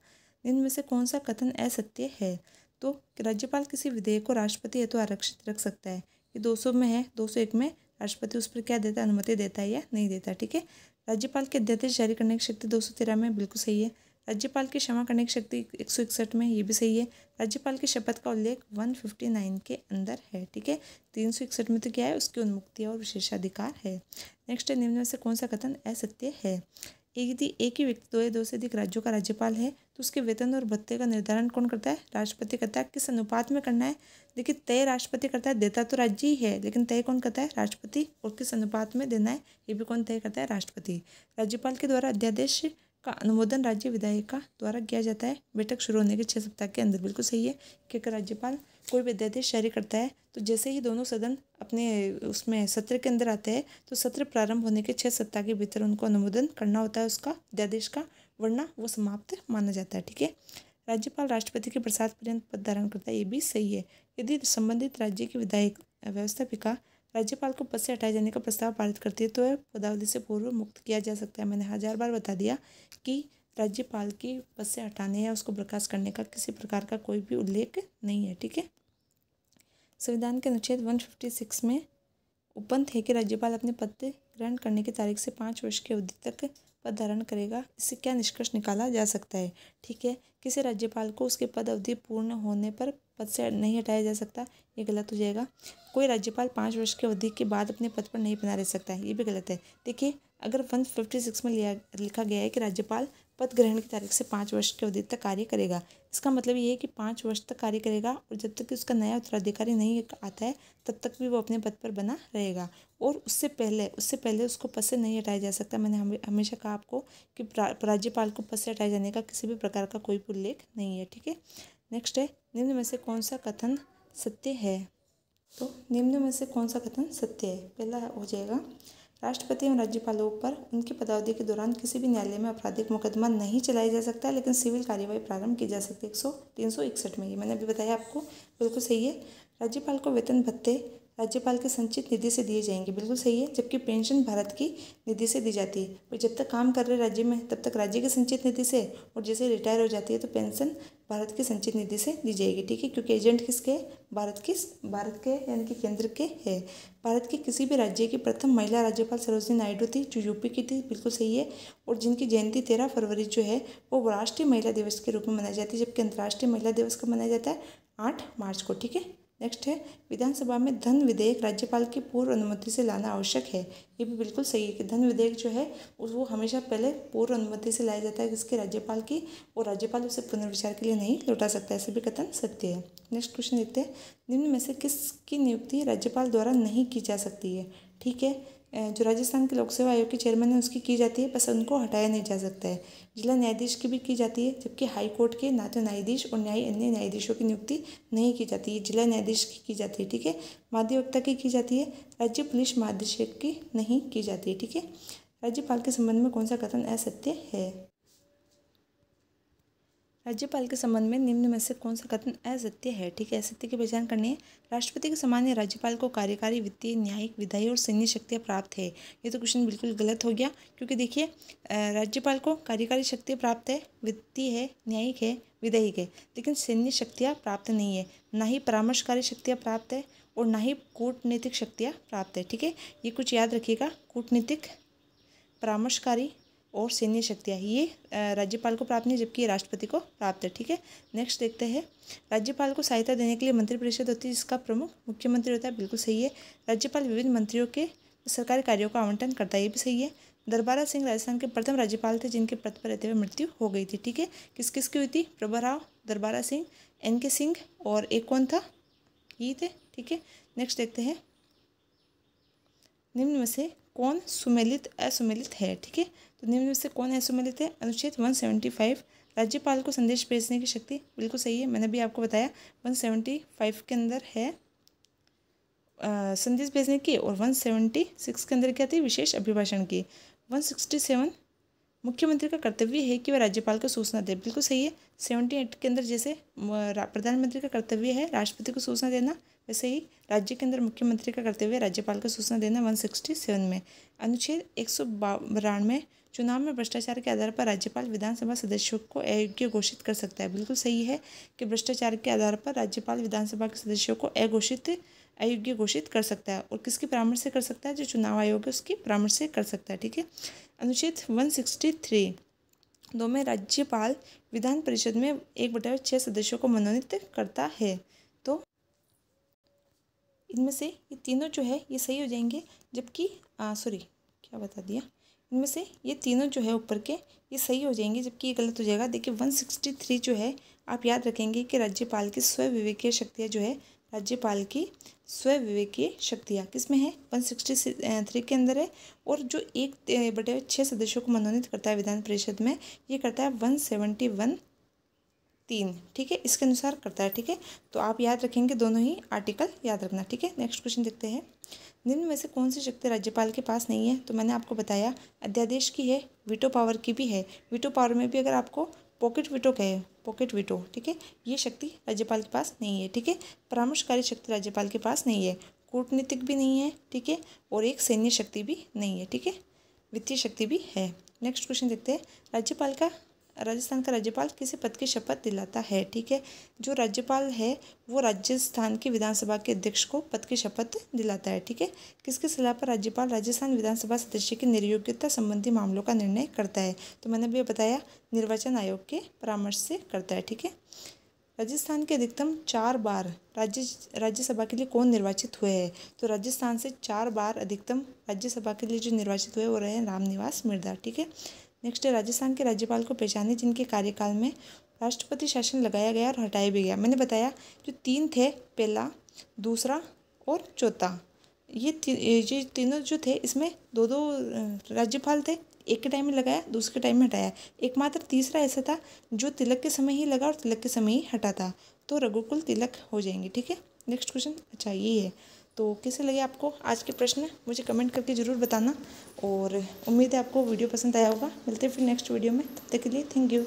इनमें से कौन सा कथन असत्य है? तो राज्यपाल किसी विधेयक को राष्ट्रपति हेतु आरक्षित रख सकता है, ये 200 में है। 201 में राष्ट्रपति उस पर क्या देता है? अनुमति देता है या नहीं देता। ठीक है, राज्यपाल के अध्यादेश जारी करने की शक्ति 213 में, बिल्कुल सही है। राज्यपाल की क्षमा करने की शक्ति 161 में, ये भी सही है। राज्यपाल की शपथ का उल्लेख 159 के अंदर है। ठीक है, 361 में तो क्या है? उसकी उन्मुक्ति और विशेषाधिकार है। नेक्स्ट है, निम्न में से कौन सा कथन असत्य है? यदि एक ही व्यक्ति दो से अधिक राज्यों का राज्यपाल है तो उसके वेतन और भत्ते का निर्धारण कौन करता है? राष्ट्रपति करता है। किस अनुपात में करना है? देखिए, तय राष्ट्रपति करता है, देता तो राज्य ही है, लेकिन तय कौन करता है? राष्ट्रपति। और किस अनुपात में देना है ये भी कौन तय करता है? राष्ट्रपति। राज्यपाल के द्वारा अध्यादेश का अनुमोदन राज्य विधायिका द्वारा किया जाता है बैठक शुरू होने के 6 सप्ताह के अंदर, बिल्कुल सही है कि अगर राज्यपाल कोई भी अध्यादेश जारी करता है तो जैसे ही दोनों सदन अपने उसमें सत्र के अंदर आते हैं तो सत्र प्रारंभ होने के 6 सप्ताह के भीतर उनको अनुमोदन करना होता है उसका अध्यादेश का, वरना वो समाप्त माना जाता है। ठीक है। राज्यपाल राष्ट्रपति के प्रसाद पर्यंत पद धारण करता है, ये भी सही है। यदि संबंधित राज्य की विधायक व्यवस्थापिका राज्यपाल को पद से हटाए जाने का प्रस्ताव पारित करती है तो वह पदावधि से पूर्व मुक्त किया जा सकता है। मैंने 1000 बार बता दिया कि राज्यपाल की पद से हटाने या उसको बर्खास्त करने का किसी प्रकार का कोई भी उल्लेख नहीं है। ठीक है। संविधान के अनुच्छेद 156 में उपबंध है कि राज्यपाल अपने पद ग्रहण करने की तारीख से 5 वर्ष की अवधि तक पद धारण करेगा। इससे क्या निष्कर्ष निकाला जा सकता है? ठीक है, किसी राज्यपाल को उसके पद अवधि पूर्ण होने पर पद से नहीं हटाया जा सकता, ये गलत हो जाएगा। कोई राज्यपाल 5 वर्ष की अवधि के बाद अपने पद पर नहीं बना रह सकता है, ये भी गलत है। देखिए, अगर 156 में लिखा गया है कि राज्यपाल पद ग्रहण की तारीख से 5 वर्ष की अवधि तक कार्य करेगा, इसका मतलब ये है कि 5 वर्ष तक कार्य करेगा और जब तक कि उसका नया उत्तराधिकारी नहीं आता है तब तक भी वो अपने पद पर बना रहेगा और उससे पहले उसको पद से नहीं हटाया जा सकता। मैंने हमेशा कहा आपको कि राज्यपाल को पद से हटाए जाने का किसी भी प्रकार का कोई उल्लेख नहीं है। ठीक है। नेक्स्ट है, निम्न में से कौन सा कथन सत्य है? तो निम्न में से कौन सा कथन सत्य है? पहला हो जाएगा, राष्ट्रपति एवं राज्यपालों पर उनकी पदावधि के दौरान किसी भी न्यायालय में आपराधिक मुकदमा नहीं चलाया जा सकता, लेकिन सिविल कार्यवाही प्रारंभ की जा सकती है 361 में। ये मैंने अभी बताया आपको, बिल्कुल सही है। राज्यपाल को वेतन भत्ते राज्यपाल के संचित निधि से दिए जाएंगे, बिल्कुल सही है। जबकि पेंशन भारत की निधि से दी जाती है। और जब तक काम कर रहे राज्य में तब तक राज्य की संचित निधि से, और जैसे रिटायर हो जाती है तो पेंशन भारत की संचित निधि से दी जाएगी। ठीक है, क्योंकि एजेंट किसके? भारत के यानी कि केंद्र के है। भारत के किसी भी राज्य की प्रथम महिला राज्यपाल सरोजिनी नायडू थी, जो यूपी की थी, बिल्कुल सही है। और जिनकी जयंती 13 फरवरी जो है वो राष्ट्रीय महिला दिवस के रूप में मनाई जाती है, जबकि अंतर्राष्ट्रीय महिला दिवस कब मनाया जाता है? 8 मार्च को। ठीक है। नेक्स्ट है, विधानसभा में धन विधेयक राज्यपाल की पूर्व अनुमति से लाना आवश्यक है। ये भी बिल्कुल सही है कि धन विधेयक जो है वो हमेशा पहले पूर्व अनुमति से लाया जाता है किसके? राज्यपाल की, और राज्यपाल उसे पुनर्विचार के लिए नहीं लौटा सकता। ऐसे भी कथन सत्य है। नेक्स्ट क्वेश्चन देखते हैं, निम्न में से किसकी नियुक्ति राज्यपाल द्वारा नहीं की जा सकती है? ठीक है, जो राजस्थान के लोक सेवा आयोग के चेयरमैन है उसकी की जाती है, बस उनको हटाया नहीं जा सकता है। जिला न्यायाधीश की भी की जाती है, जबकि हाई कोर्ट के ना तो न्यायाधीश और अन्य न्यायाधीशों की नियुक्ति नहीं की जाती है, जिला न्यायाधीश की जाती है। ठीक है। महाधिवक्ता की जाती है, राज्य पुलिस महानिदेशक की नहीं की जाती है। ठीक है। राज्यपाल के संबंध में कौन सा कथन असत्य है? राज्यपाल के संबंध में निम्न में से कौन सा कथन असत्य है? ठीक है, असत्य की पहचान करनी है। राष्ट्रपति के समान राज्यपाल को कार्यकारी, वित्तीय, न्यायिक, विधायी और सैन्य शक्तियाँ प्राप्त है। ये तो क्वेश्चन बिल्कुल गलत हो गया, क्योंकि देखिए राज्यपाल को कार्यकारी शक्तियाँ प्राप्त है, वित्तीय है, न्यायिक है, विधायिक है, लेकिन सैन्य शक्तियाँ प्राप्त नहीं है, ना ही परामर्शकारी शक्तियाँ प्राप्त है और ना ही कूटनीतिक शक्तियाँ प्राप्त है। ठीक है, ये कुछ याद रखिएगा, कूटनीतिक, परामर्शकारी और सैन्य शक्तियाँ ये राज्यपाल को प्राप्त नहीं, जबकि ये राष्ट्रपति को प्राप्त है। ठीक है। नेक्स्ट देखते हैं, राज्यपाल को सहायता देने के लिए मंत्रिपरिषद होती है, जिसका प्रमुख मुख्यमंत्री होता है, बिल्कुल सही है। राज्यपाल विभिन्न मंत्रियों के सरकारी कार्यों का आवंटन करता है, ये भी सही है। दरबारा सिंह राजस्थान के प्रथम राज्यपाल थे जिनके पद पर रहते हुए मृत्यु हो गई थी। ठीक है, किस किस की हुई थी? प्रभाराव, दरबारा सिंह, NK सिंह और एक कौन था? ये थे। ठीक है। नेक्स्ट देखते हैं, निम्न में से कौन सुमेलित असुमेलित है? ठीक है, तो निम्न में से कौन असुमेलित है? अनुच्छेद 175 राज्यपाल को संदेश भेजने की शक्ति, बिल्कुल सही है। मैंने भी आपको बताया 175 के अंदर है संदेश भेजने की, और 176 के अंदर क्या थी? विशेष अभिभाषण की। 167 मुख्यमंत्री का कर्तव्य है कि वह राज्यपाल को सूचना दे, बिल्कुल सही है। 78 के अंदर जैसे प्रधानमंत्री का कर्तव्य है राष्ट्रपति को सूचना देना, वैसे ही राज्य के अंदर मुख्यमंत्री का कर्तव्य राज्यपाल को सूचना देना 167 में। अनुच्छेद 192 चुनाव में भ्रष्टाचार के आधार पर राज्यपाल विधानसभा सदस्यों को अयोग्य घोषित कर सकता है, बिल्कुल सही है कि भ्रष्टाचार के आधार पर राज्यपाल विधानसभा के सदस्यों को अयोग्य घोषित कर सकता है, और किसके परामर्श से कर सकता है? जो चुनाव आयोग है उसकी परामर्श से कर सकता है। ठीक है। अनुच्छेद 163 में राज्यपाल विधान परिषद में 1/6 सदस्यों को मनोनीत करता है। तो इनमें से ये तीनों जो है ये सही हो जाएंगे, जबकि क्या बता दिया, इनमें से ये तीनों जो है ऊपर के ये सही हो जाएंगे, जबकि ये गलत हो जाएगा। देखिए 163 जो है आप याद रखेंगे कि राज्यपाल की स्व विवेकीय शक्तियाँ जो है, राज्यपाल की स्व विवेकीय शक्तियाँ किस में है? 163 के अंदर है। और जो 1/6 सदस्यों को मनोनीत करता है विधान परिषद में, ये करता है 171 3, ठीक है, इसके अनुसार करता है, ठीक है। तो आप याद रखेंगे, दोनों ही आर्टिकल याद रखना, ठीक है। नेक्स्ट क्वेश्चन देखते हैं, निम्न में से कौन सी शक्ति राज्यपाल के पास नहीं है? तो मैंने आपको बताया अध्यादेश की है, वीटो पावर की भी है। वीटो पावर में भी अगर आपको पॉकेट वीटो कहे, पॉकेट वीटो, ठीक है, ये शक्ति राज्यपाल के पास नहीं है, ठीक है। परामर्शकारी शक्ति राज्यपाल के पास नहीं है, कूटनीतिक भी नहीं है, ठीक है, और एक सैन्य शक्ति भी नहीं है, ठीक है, वित्तीय शक्ति भी है। नेक्स्ट क्वेश्चन देखते हैं, राजस्थान का राज्यपाल किसी पद की शपथ दिलाता है? ठीक है, जो राज्यपाल है वो राजस्थान की विधानसभा के अध्यक्ष को पद की शपथ दिलाता है, ठीक है। किसकी सलाह पर राज्यपाल राजस्थान विधानसभा सदस्य की निर्योग्यता संबंधी मामलों का निर्णय करता है? तो मैंने भी बताया निर्वाचन आयोग के परामर्श से करता है, ठीक है। राजस्थान के अधिकतम 4 बार राज्यसभा के लिए कौन निर्वाचित हुए हैं? तो राजस्थान से 4 बार अधिकतम राज्यसभा के लिए जो निर्वाचित हुए वो रहे रामनिवास मिर्धा, ठीक है। नेक्स्ट है, राजस्थान के राज्यपाल को पहचाने जिनके कार्यकाल में राष्ट्रपति शासन लगाया गया और हटाया भी गया। मैंने बताया जो 3 थे, पहला, दूसरा और चौथा, ये तीनों जो थे इसमें 2-2 राज्यपाल थे, एक के टाइम में लगाया, दूसरे के टाइम में हटाया। एकमात्र तीसरा ऐसा था जो तिलक के समय ही लगा और तिलक के समय ही हटा था, तो रघुकुल तिलक हो जाएंगे, ठीक है। नेक्स्ट क्वेश्चन, अच्छा यही है। तो कैसे लगे आपको आज के प्रश्न, मुझे कमेंट करके ज़रूर बताना, और उम्मीद है आपको वीडियो पसंद आया होगा। मिलते हैं फिर नेक्स्ट वीडियो में, तब तक के लिए थैंक यू।